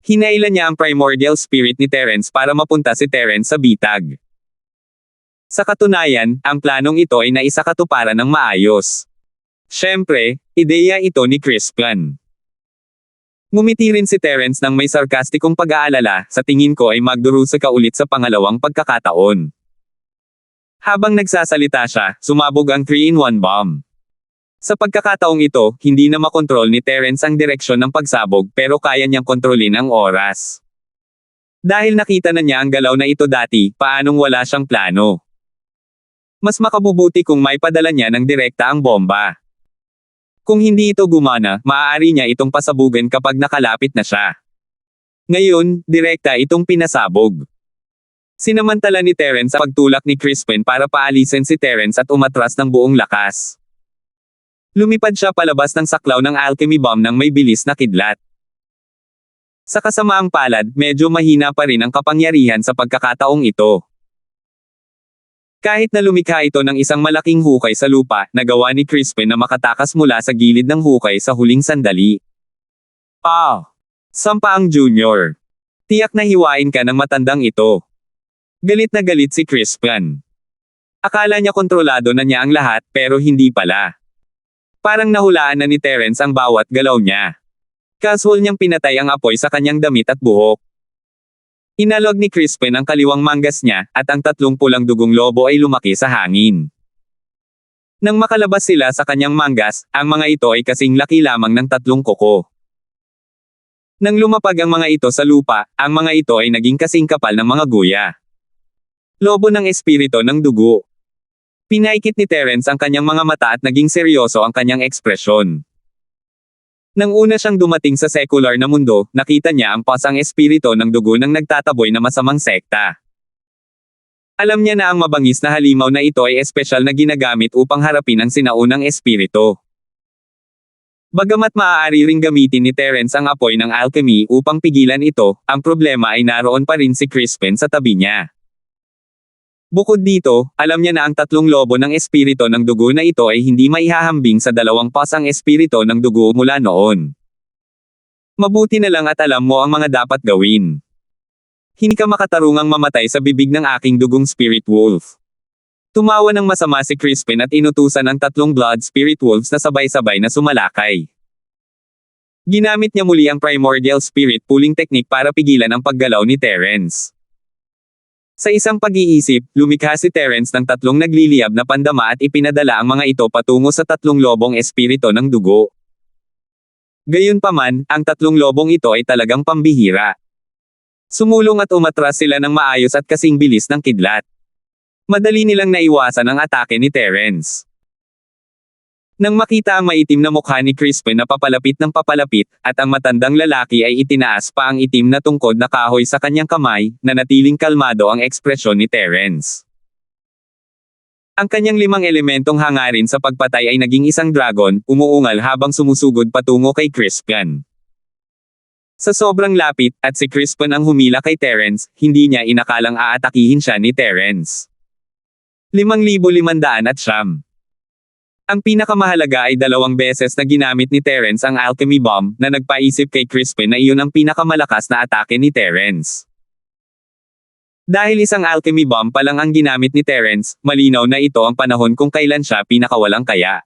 Hinailan niya ang primordial spirit ni Terence para mapunta si Terence sa bitag. Sa katunayan, ang planong ito ay naisakatuparan ng maayos. Siyempre, ideya ito ni Crispian. Ngumiti rin si Terence nang may sarkastikong pag-aalala, sa tingin ko ay magdurusa ka ulit sa pangalawang pagkakataon. Habang nagsasalita siya, sumabog ang 3-in-1 bomb. Sa pagkakataong ito, hindi na makontrol ni Terence ang direksyon ng pagsabog pero kaya niyang kontrolin ang oras. Dahil nakita na niya ang galaw na ito dati, paanong wala siyang plano? Mas makabubuti kung may padala niya ng direkta ang bomba. Kung hindi ito gumana, maaari niya itong pasabugan kapag nakalapit na siya. Ngayon, direkta itong pinasabog. Sinamantala ni Terence ang pagtulak ni Crispian para paalisin si Terence at umatras ng buong lakas. Lumipad siya palabas ng saklaw ng alchemy bomb ng may bilis na kidlat. Sa kasamaang palad, medyo mahina pa rin ang kapangyarihan sa pagkakataong ito. Kahit na lumikha ito ng isang malaking hukay sa lupa, nagawa ni Crispin na makatakas mula sa gilid ng hukay sa huling sandali. Sampaang Junior. Tiyak na hiwain ka ng matandang ito. Galit na galit si Crispin. Akala niya kontrolado na niya ang lahat, pero hindi pala. Parang nahulaan na ni Terence ang bawat galaw niya. Casual niyang pinatay ang apoy sa kanyang damit at buhok. Inalog ni Crispin ang kaliwang manggas niya, at ang 3 pulang dugong lobo ay lumaki sa hangin. Nang makalabas sila sa kanyang manggas, ang mga ito ay kasing laki lamang ng 3 kuko. Nang lumapag ang mga ito sa lupa, ang mga ito ay naging kasing kapal ng mga guya. Lobo ng espiritu ng dugo. Pinaikit ni Terence ang kanyang mga mata at naging seryoso ang kanyang ekspresyon. Nang una siyang dumating sa secular na mundo, nakita niya ang pasang espiritu ng dugo ng nagtataboy na masamang sekta. Alam niya na ang mabangis na halimaw na ito ay espesyal na ginagamit upang harapin ang sinaunang espiritu. Bagamat maaari ring gamitin ni Terence ang apoy ng alchemy upang pigilan ito, ang problema ay naroon pa rin si Crispin sa tabi niya. Bukod dito, alam niya na ang 3 lobo ng espiritu ng dugo na ito ay hindi maihahambing sa 2 pasang espiritu ng dugo mula noon. Mabuti na lang at alam mo ang mga dapat gawin. Hindi ka makatarungang mamatay sa bibig ng aking dugong spirit wolf. Tumawa ng masama si Crispin at inutusan ang 3 blood spirit wolves na sabay-sabay na sumalakay. Ginamit niya muli ang primordial spirit pulling technique para pigilan ang paggalaw ni Terence. Sa isang pag-iisip, lumikha si Terence ng 3 nagliliyab na pandama at ipinadala ang mga ito patungo sa 3 lobong espiritu ng dugo. Gayunpaman, ang 3 lobong ito ay talagang pambihira. Sumulong at umatras sila ng maayos at kasing bilis ng kidlat. Madali nilang naiwasan ang atake ni Terence. Nang makita ang maitim na mukha ni Crispin na papalapit ng papalapit, at ang matandang lalaki ay itinaas pa ang itim na tungkod na kahoy sa kanyang kamay, nanatiling kalmado ang ekspresyon ni Terence. Ang kanyang 5 elementong hangarin sa pagpatay ay naging isang dragon, umuungal habang sumusugod patungo kay Crispin. Sa sobrang lapit, at si Crispin ang humila kay Terence, hindi niya inakalang aatakihin siya ni Terence. 5,500. Ang pinakamahalaga ay 2 beses na ginamit ni Terence ang alchemy bomb, na nagpaisip kay Crispin na iyon ang pinakamalakas na atake ni Terence. Dahil isang alchemy bomb pa lang ang ginamit ni Terence, malinaw na ito ang panahon kung kailan siya pinakawalang kaya.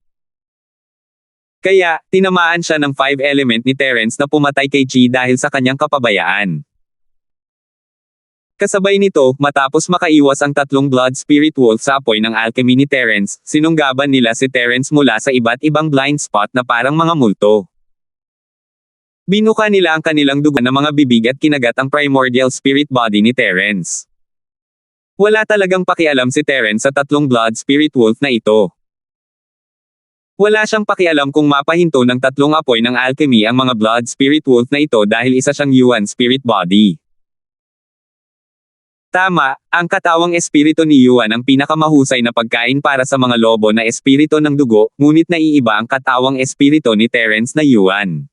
Kaya, tinamaan siya ng 5 element ni Terence na pumatay kay Chi dahil sa kanyang kapabayaan. Kasabay nito, matapos makaiwas ang 3 blood spirit wolf sa apoy ng alchemy ni Terence, sinunggaban nila si Terence mula sa iba't ibang blind spot na parang mga multo. Binuka nila ang kanilang dugo na mga bibig at kinagat ang primordial spirit body ni Terence. Wala talagang pakialam si Terence sa 3 blood spirit wolf na ito. Wala siyang pakialam kung mapahinto ng 3 apoy ng alchemy ang mga blood spirit wolf na ito dahil isa siyang Yuan spirit body. Tama, ang katawang espiritu ni Yuan ang pinakamahusay na pagkain para sa mga lobo na espiritu ng dugo, ngunit naiiba ang katawang espiritu ni Terence na Yuan.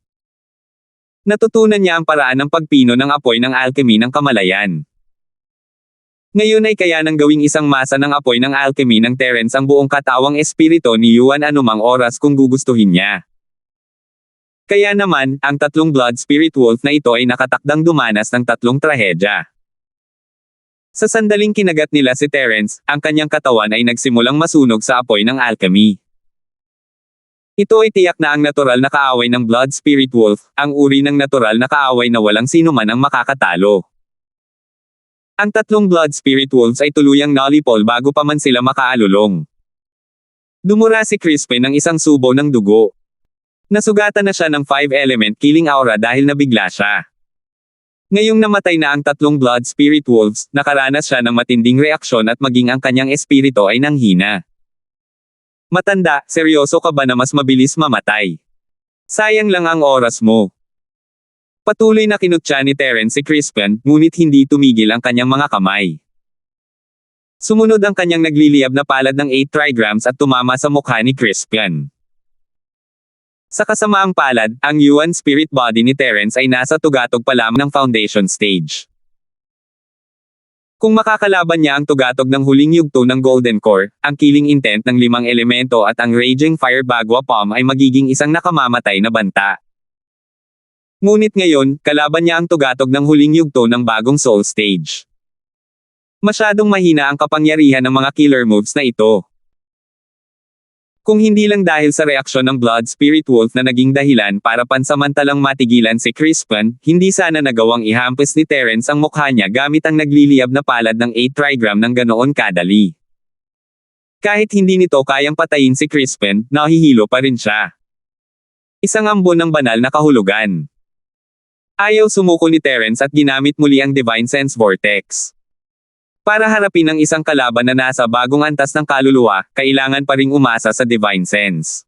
Natutunan niya ang paraan ng pagpino ng apoy ng alchemy ng kamalayan. Ngayon ay kaya nang gawing isang masa ng apoy ng alchemy ng Terence ang buong katawang espiritu ni Yuan anumang oras kung gugustuhin niya. Kaya naman, ang 3 blood spirit wolf na ito ay nakatakdang dumanas ng 3 trahedya. Sa sandaling kinagat nila si Terence, ang kanyang katawan ay nagsimulang masunog sa apoy ng alchemy. Ito ay tiyak na ang natural na kaaway ng blood spirit wolf, ang uri ng natural na kaaway na walang sino man ang makakatalo. Ang 3 blood spirit wolves ay tuluyang nalipol bago pa man sila makaalulong. Dumura si Crispin ng isang subo ng dugo. Nasugatan na siya ng 5 element killing aura dahil nabigla siya. Ngayong namatay na ang 3 blood spirit wolves, nakaranas siya ng matinding reaksyon at maging ang kanyang espiritu ay nanghina. Matanda, seryoso ka ba na mas mabilis mamatay? Sayang lang ang oras mo. Patuloy na kinutya ni Terence si Crispin, ngunit hindi tumigil ang kanyang mga kamay. Sumunod ang kanyang nagliliyab na palad ng 8 trigrams at tumama sa mukha ni Crispin. Sa kasamaang palad, ang Yuan spirit body ni Terence ay nasa tugatog pa lamang ng foundation stage. Kung makakalaban niya ang tugatog ng huling yugto ng Golden Core, ang killing intent ng 5 elemento at ang Raging Fire Bagua Palm ay magiging isang nakamamatay na banta. Ngunit ngayon, kalaban niya ang tugatog ng huling yugto ng bagong Soul Stage. Masyadong mahina ang kapangyarihan ng mga killer moves na ito. Kung hindi lang dahil sa reaksyon ng Blood Spirit Wolf na naging dahilan para pansamantalang matigilan si Crispin, hindi sana nagawang ihampas ni Terence ang mukha niya gamit ang nagliliyab na palad ng 8 trigram ng ganoon kadali. Kahit hindi nito kayang patayin si Crispin, nahihilo pa rin siya. Isang ambon ng banal na kahulugan. Ayaw sumuko ni Terence at ginamit muli ang Divine Sense Vortex. Para harapin ang isang kalaban na nasa bagong antas ng kaluluwa, kailangan pa ring umasa sa Divine Sense.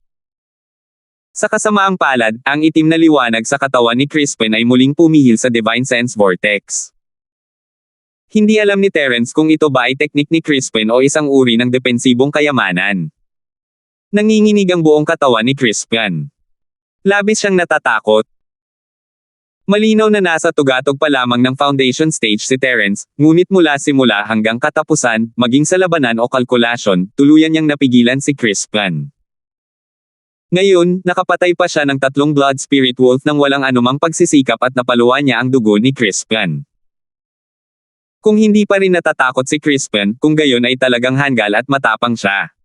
Sa kasamaang palad, ang itim na liwanag sa katawan ni Crispin ay muling pumihil sa Divine Sense Vortex. Hindi alam ni Terence kung ito ba ay teknik ni Crispin o isang uri ng depensibong kayamanan. Nanginginig ang buong katawan ni Crispin. Labis siyang natatakot. Malinaw na nasa tugatog pa lamang ng foundation stage si Terence, ngunit mula simula hanggang katapusan, maging sa labanan o kalkulasyon, tuluyan niyang napigilan si Crispin. Ngayon, nakapatay pa siya ng 3 Blood Spirit Wolf nang walang anumang pagsisikap at napaluan niya ang dugo ni Crispin. Kung hindi pa rin natatakot si Crispin, kung gayon ay talagang hanggal at matapang siya.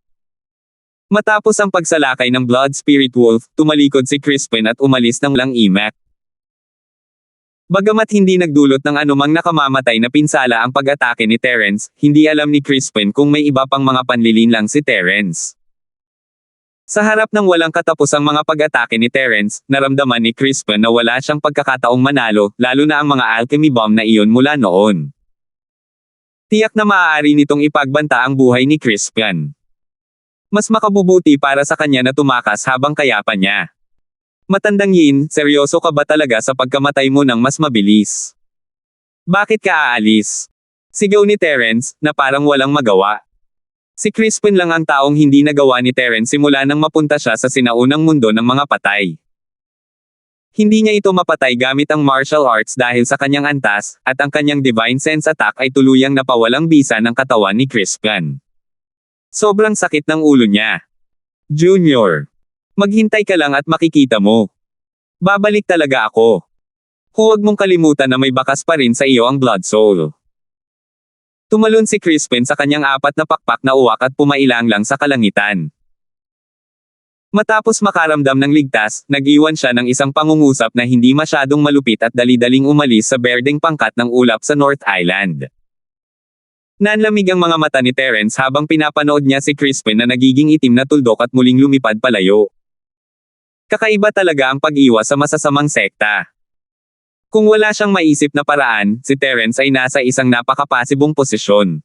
Matapos ang pagsalakay ng Blood Spirit Wolf, tumalikod si Crispin at umalis ng walang imak. Bagamat hindi nagdulot ng anumang nakamamatay na pinsala ang pag-atake ni Terence, hindi alam ni Crispin kung may iba pang mga panlilinlang si Terence. Sa harap ng walang katapusang mga pag-atake ni Terence, naramdaman ni Crispin na wala siyang pagkakataong manalo, lalo na ang mga alchemy bomb na iyon mula noon. Tiyak na maaari nitong ipagbanta ang buhay ni Crispin. Mas makabubuti para sa kanya na tumakas habang kayapa niya. Matandang Yin, seryoso ka ba talaga sa pagkamatay mo ng mas mabilis? Bakit ka aalis? Sigaw ni Terence, na parang walang magawa. Si Crispin lang ang taong hindi nagawa ni Terence simula nang mapunta siya sa sinaunang mundo ng mga patay. Hindi niya ito mapatay gamit ang martial arts dahil sa kanyang antas, at ang kanyang Divine Sense attack ay tuluyang napawalang bisa ng katawan ni Crispin. Sobrang sakit ng ulo niya. Junior. Maghintay ka lang at makikita mo. Babalik talaga ako. Huwag mong kalimutan na may bakas pa rin sa iyo ang Blood Soul. Tumalon si Crispin sa kanyang 4 na pakpak na uwak at pumailang lang sa kalangitan. Matapos makaramdam ng ligtas, nag-iwan siya ng isang pangungusap na hindi masyadong malupit at dali-daling umalis sa berdeng pangkat ng ulap sa North Island. Nanlamig ang mga mata ni Terence habang pinapanood niya si Crispin na nagiging itim na tuldok at muling lumipad palayo. Kakaiba talaga ang pag-iwas sa masasamang sekta. Kung wala siyang maisip na paraan, si Terence ay nasa isang napakapasibong posisyon.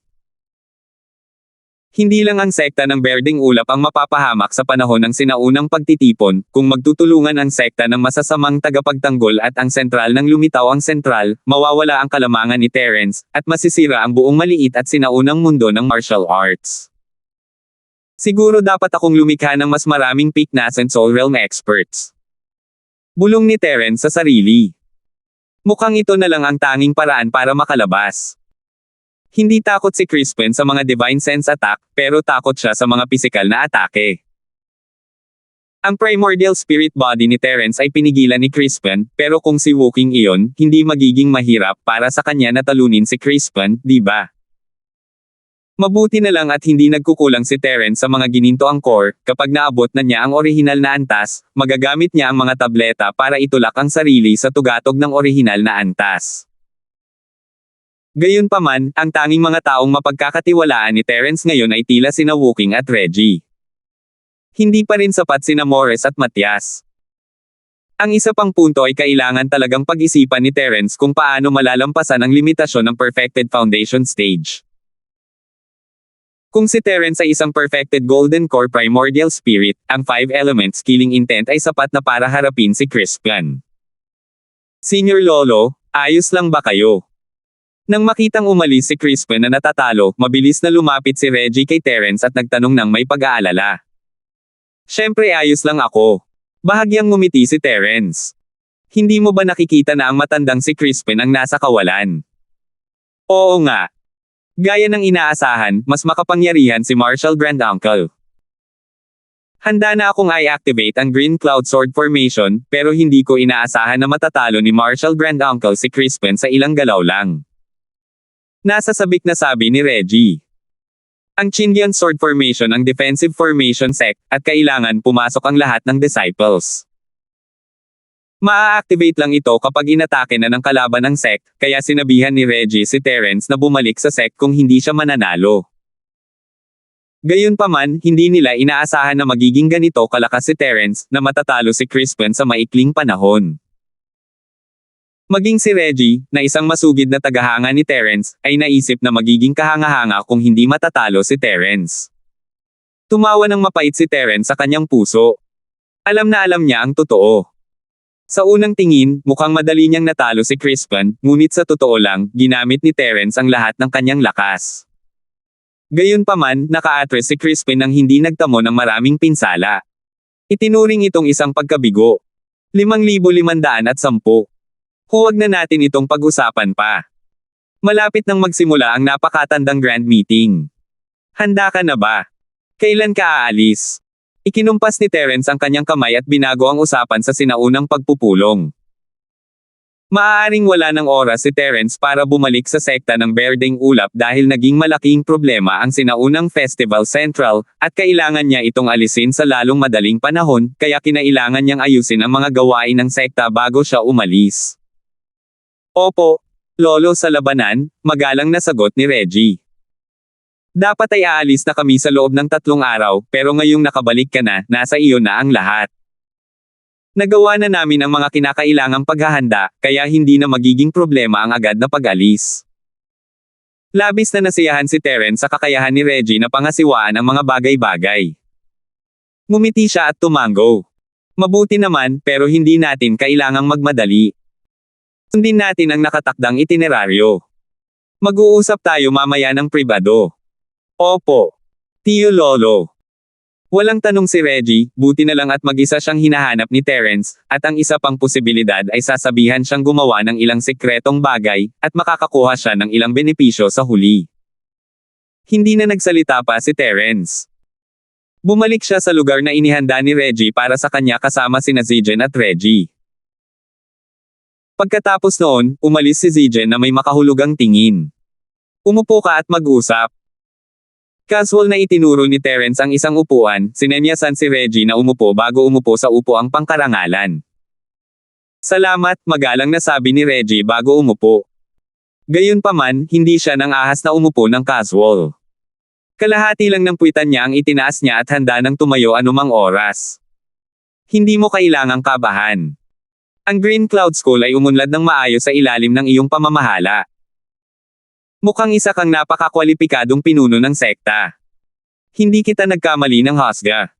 Hindi lang ang sekta ng berdeng ulap ang mapapahamak sa panahon ng sinaunang pagtitipon, kung magtutulungan ang sekta ng masasamang tagapagtanggol at ang sentral ng lumitaw ang sentral, mawawala ang kalamangan ni Terence, at masisira ang buong maliit at sinaunang mundo ng martial arts. Siguro dapat akong lumikha ng mas maraming peak nascent soul realm experts. Bulong ni Terence sa sarili. Mukhang ito na lang ang tanging paraan para makalabas. Hindi takot si Crispin sa mga Divine Sense attack, pero takot siya sa mga pisikal na atake. Ang primordial spirit body ni Terence ay pinigilan ni Crispin, pero kung si Woking iyon, hindi magiging mahirap para sa kanya na talunin si Crispin, di ba? Mabuti na lang at hindi nagkukulang si Terence sa mga ginintoang core, kapag naabot na niya ang orihinal na antas, magagamit niya ang mga tableta para itulak ang sarili sa tugatog ng orihinal na antas. Gayunpaman, ang tanging mga taong mapagkakatiwalaan ni Terence ngayon ay tila sina Woking at Reggie. Hindi pa rin sapat sina Morris at Matias. Ang isa pang punto ay kailangan talagang pag-isipan ni Terence kung paano malalampasan ang limitasyon ng Perfected Foundation Stage. Kung si Terence ay isang perfected Golden Core Primordial Spirit, ang 5 elements killing intent ay sapat na para harapin si Crispin. Senior Lolo, ayos lang ba kayo? Nang makitang umalis si Crispin na natatalo, mabilis na lumapit si Reggie kay Terence at nagtanong ng may pag-aalala. Siyempre ayos lang ako. Bahagyang ngumiti si Terence. Hindi mo ba nakikita na ang matandang si Crispin ang nasa kawalan? Oo nga. Gaya ng inaasahan, mas makapangyarihan si Marshall Granduncle. Handa na akong i-activate ang Green Cloud Sword Formation, pero hindi ko inaasahan na matatalo ni Marshall Granduncle si Crispin sa ilang galaw lang. Nasa sabik na sabi ni Reggie. Ang Chindian Sword Formation ang defensive formation sect, at kailangan pumasok ang lahat ng disciples. Maa-activate lang ito kapag inatake na ng kalaban ng sect, kaya sinabihan ni Reggie si Terence na bumalik sa sect kung hindi siya mananalo. Gayunpaman, hindi nila inaasahan na magiging ganito kalakas si Terence, na matatalo si Crispin sa maikling panahon. Maging si Reggie, na isang masugid na tagahanga ni Terence, ay naisip na magiging kahanga-hanga kung hindi matatalo si Terence. Tumawa ng mapait si Terence sa kanyang puso. Alam na alam niya ang totoo. Sa unang tingin, mukhang madali niyang natalo si Crispin, ngunit sa totoo lang, ginamit ni Terence ang lahat ng kanyang lakas. Gayunpaman, naka-atres si Crispin nang hindi nagtamo ng maraming pinsala. Itinuring itong isang pagkabigo. 5,510. Huwag na natin itong pag-usapan pa. Malapit nang magsimula ang napakatandang grand meeting. Handa ka na ba? Kailan ka aalis? Ikinumpas ni Terence ang kanyang kamay at binago ang usapan sa sinaunang pagpupulong. Maaaring wala ng oras si Terence para bumalik sa sekta ng Berdeng Ulap dahil naging malaking problema ang sinaunang Festival Central, at kailangan niya itong alisin sa lalong madaling panahon, kaya kinailangan niyang ayusin ang mga gawain ng sekta bago siya umalis. Opo, Lolo, sa labanan, magalang na sagot ni Reggie. Dapat ay aalis na kami sa loob ng 3 araw, pero ngayong nakabalik ka na, nasa iyo na ang lahat. Nagawa na namin ang mga kinakailangang paghahanda, kaya hindi na magiging problema ang agad na pag-alis. Labis na nasiyahan si Terence sa kakayahan ni Reggie na pangasiwaan ang mga bagay-bagay. Ngumiti siya at tumango. Mabuti naman, pero hindi natin kailangang magmadali. Sundin natin ang nakatakdang itineraryo. Mag-uusap tayo mamaya ng pribado. Opo. Tiyo Lolo. Walang tanong si Reggie, buti na lang at mag-isa siyang hinahanap ni Terence, at ang isa pang posibilidad ay sasabihan siyang gumawa ng ilang sekretong bagay, at makakakuha siya ng ilang benepisyo sa huli. Hindi na nagsalita pa si Terence. Bumalik siya sa lugar na inihanda ni Reggie para sa kanya kasama sina Zijen at Reggie. Pagkatapos noon, umalis si Zijen na may makahulugang tingin. Umupo ka at mag-usap. Casual na itinuro ni Terence ang isang upuan, sinenyasan si Reggie na umupo bago umupo sa upuang pangkarangalan. Salamat, magalang na sabi ni Reggie bago umupo. Gayunpaman, hindi siya nang ahas na umupo ng casual. Kalahati lang ng puwitan niya ang itinaas niya at handa nang tumayo anumang oras. Hindi mo kailangang kabahan. Ang Green Cloud School ay umunlad ng maayos sa ilalim ng iyong pamamahala. Mukhang isa kang napakakwalipikadong pinuno ng sekta. Hindi kita nagkamali ng husga.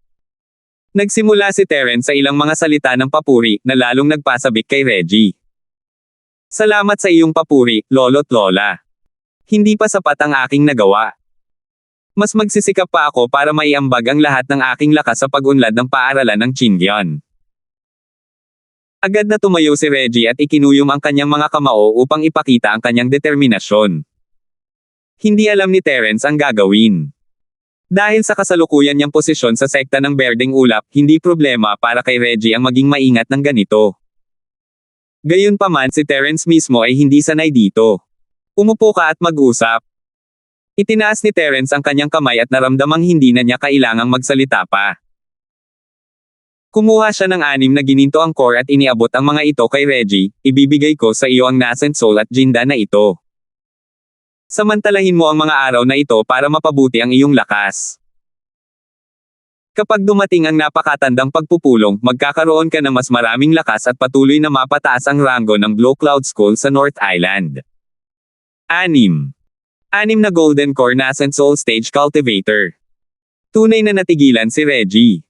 Nagsimula si Terence sa ilang mga salita ng papuri na lalong nagpasabik kay Reggie. Salamat sa iyong papuri, lolo't lola. Hindi pa sapat ang aking nagawa. Mas magsisikap pa ako para maiambag ang lahat ng aking lakas sa pag-unlad ng paaralan ng Chindian. Agad na tumayo si Reggie at ikinuyom ang kanyang mga kamao upang ipakita ang kanyang determinasyon. Hindi alam ni Terence ang gagawin. Dahil sa kasalukuyan niyang posisyon sa sekta ng Berdeng Ulap, hindi problema para kay Reggie ang maging maingat ng ganito. Gayunpaman si Terence mismo ay hindi sanay dito. Umupo ka at mag-usap. Itinaas ni Terence ang kanyang kamay at naramdamang hindi na niya kailangang magsalita pa. Kumuha siya ng 6 na gininto ang core at iniabot ang mga ito kay Reggie, ibibigay ko sa iyo ang nascent soul at jinda na ito. Samantalahin mo ang mga araw na ito para mapabuti ang iyong lakas. Kapag dumating ang napakatandang pagpupulong, magkakaroon ka ng mas maraming lakas at patuloy na mapataas ang ranggo ng Blue Cloud School sa North Island. 6 na Golden Core Nascent Soul Stage Cultivator. Tunay na natigilan si Reggie.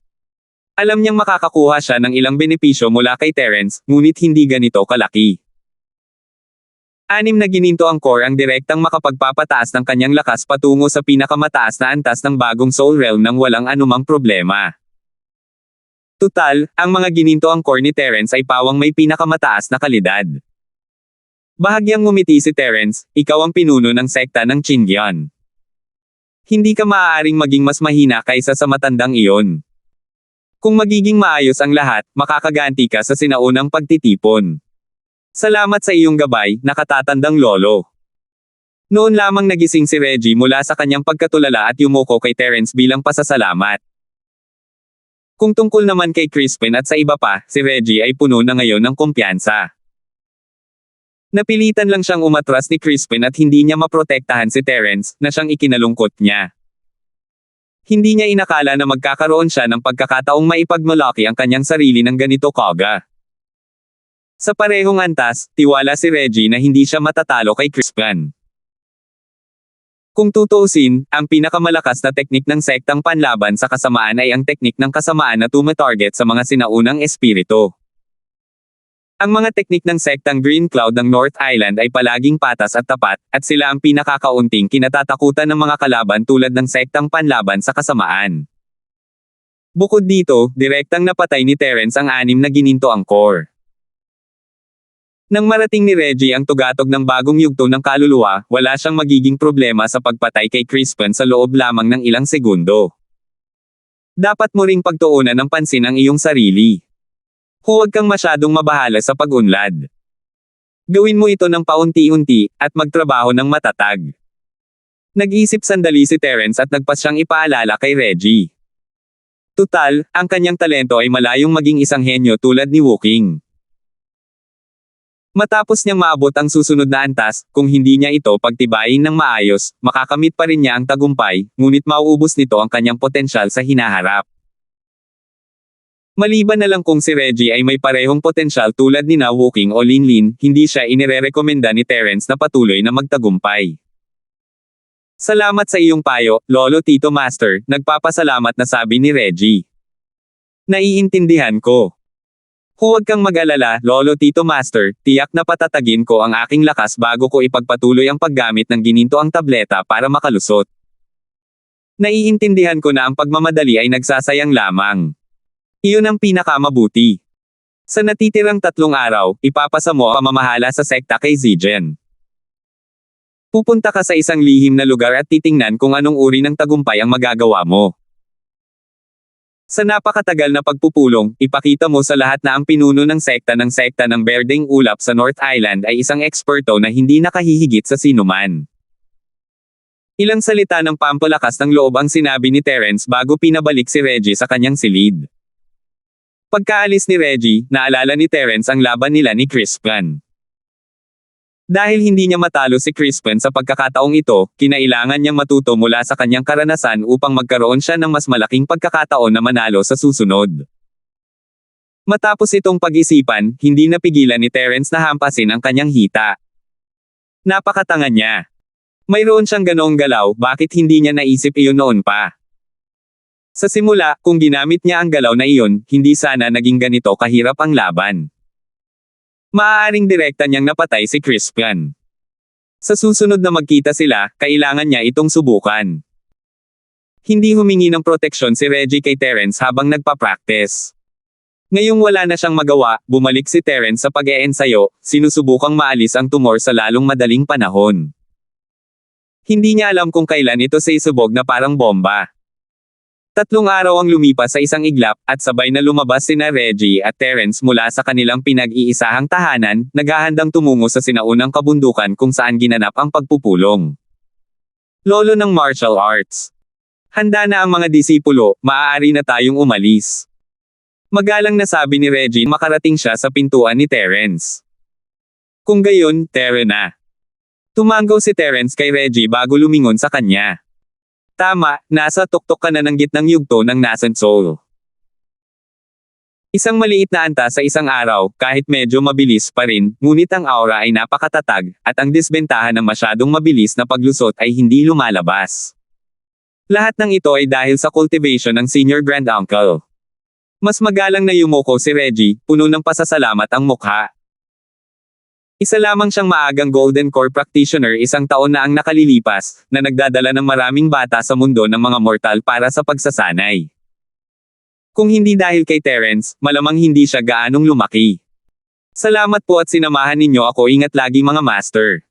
Alam niyang makakakuha siya ng ilang benepisyo mula kay Terence, ngunit hindi ganito kalaki. 6 na gininto ang core ang direktang makapagpapataas ng kanyang lakas patungo sa pinakamataas na antas ng bagong soul realm nang walang anumang problema. Tutal, ang mga gininto ang core ni Terence ay pawang may pinakamataas na kalidad. Bahagyang ngumiti si Terence, ikaw ang pinuno ng sekta ng Qingyan. Hindi ka maaaring maging mas mahina kaysa sa matandang iyon. Kung magiging maayos ang lahat, makakaganti ka sa sinaunang pagtitipon. Salamat sa iyong gabay, nakatatandang lolo. Noon lamang nagising si Reggie mula sa kanyang pagkatulala at yumuko kay Terence bilang pasasalamat. Kung tungkol naman kay Crispin at sa iba pa, si Reggie ay puno na ngayon ng kumpiyansa. Napilitan lang siyang umatras ni Crispin at hindi niya maprotektahan si Terence, na siyang ikinalungkot niya. Hindi niya inakala na magkakaroon siya ng pagkakataong maipagmalaki ang kanyang sarili ng ganito kaga. Sa parehong antas, tiwala si Reggie na hindi siya matatalo kay Crispin. Kung tutuusin, ang pinakamalakas na teknik ng sektang panlaban sa kasamaan ay ang teknik ng kasamaan na tumatarget sa mga sinaunang espiritu. Ang mga teknik ng sektang Green Cloud ng North Island ay palaging patas at tapat, at sila ang pinakakaunting kinatatakutan ng mga kalaban tulad ng sektang panlaban sa kasamaan. Bukod dito, direktang napatay ni Terence ang 6 na gininto angkor. Nang marating ni Reggie ang tugatog ng bagong yugto ng kaluluwa, wala siyang magiging problema sa pagpatay kay Crispin sa loob lamang ng ilang segundo. Dapat mo ring pagtuunan ng pansin ang iyong sarili. Huwag kang masyadong mabahala sa pag-unlad. Gawin mo ito ng paunti-unti, at magtrabaho ng matatag. Nag-isip sandali si Terence at nagpas siyang ipaalala kay Reggie. Tutal, ang kanyang talento ay malayong maging isang henyo tulad ni Woking. Matapos niyang maabot ang susunod na antas, kung hindi niya ito pagtibayin ng maayos, makakamit pa rin niya ang tagumpay, ngunit mauubos nito ang kanyang potensyal sa hinaharap. Maliban na lang kung si Reggie ay may parehong potensyal tulad ni na Woking o Linlin, hindi siya inirerekomenda ni Terence na patuloy na magtagumpay. Salamat sa iyong payo, Lolo Tito Master, nagpapasalamat na sabi ni Reggie. Naiintindihan ko. Huwag kang mag-alala, Lolo Tito Master, tiyak na patatagin ko ang aking lakas bago ko ipagpatuloy ang paggamit ng ginintoang tableta para makalusot. Naiintindihan ko na ang pagmamadali ay nagsasayang lamang. Iyon ang pinakamabuti. Sa natitirang 3 araw, ipapasa mo ang pamamahala sa sekta kay Zigen. Pupunta ka sa isang lihim na lugar at titingnan kung anong uri ng tagumpay ang magagawa mo. Sa napakatagal na pagpupulong, ipakita mo sa lahat na ang pinuno ng sekta ng Berdeng Ulap sa North Island ay isang eksperto na hindi nakahihigit sa sinuman. Ilang salita ng pampalakas ng loob ang sinabi ni Terence bago pinabalik si Reggie sa kanyang silid. Pagkaalis ni Reggie, naalala ni Terence ang laban nila ni Crispin. Dahil hindi niya matalo si Crispin sa pagkakataong ito, kinailangan niyang matuto mula sa kanyang karanasan upang magkaroon siya ng mas malaking pagkakataon na manalo sa susunod. Matapos itong pag-isipan, hindi napigilan ni Terence na hampasin ang kanyang hita. Napakatanga niya. Mayroon siyang ganoong galaw, bakit hindi niya naisip iyon noon pa? Sa simula, kung ginamit niya ang galaw na iyon, hindi sana naging ganito kahirap ang laban. Maaaring direkta niyang napatay si Crispin. Sa susunod na magkita sila, kailangan niya itong subukan. Hindi humingi ng proteksyon si Reggie kay Terence habang nagpa-practice. Ngayong wala na siyang magawa, bumalik si Terence sa pag-eensayo, sinusubukang maalis ang tumor sa lalong madaling panahon. Hindi niya alam kung kailan ito sisubog na parang bomba. 3 araw ang lumipas sa isang iglap, at sabay na lumabas sina Reggie at Terence mula sa kanilang pinag-iisahang tahanan, naghahandang tumungo sa sinaunang kabundukan kung saan ginanap ang pagpupulong. Lolo ng martial arts. Handa na ang mga disipulo, maaari na tayong umalis. Magalang na sabi ni Reggie makarating siya sa pintuan ni Terence. Kung gayon, tara na. Tumanggaw si Terence kay Reggie bago lumingon sa kanya. Tama, nasa tuktok ka na ng gitnang yugto ng nascent soul. Isang maliit na antas sa isang araw, kahit medyo mabilis pa rin, ngunit ang aura ay napakatatag, at ang disbentahan ng masyadong mabilis na paglusot ay hindi lumalabas. Lahat ng ito ay dahil sa cultivation ng senior grand uncle. Mas magalang na yumuko si Reggie, puno ng pasasalamat ang mukha. Isa lamang siyang maagang Golden Core Practitioner 1 taon na ang nakalilipas, na nagdadala ng maraming bata sa mundo ng mga mortal para sa pagsasanay. Kung hindi dahil kay Terence, malamang hindi siya gaanong lumaki. Salamat po at sinamahan ninyo ako, ingat lagi mga master.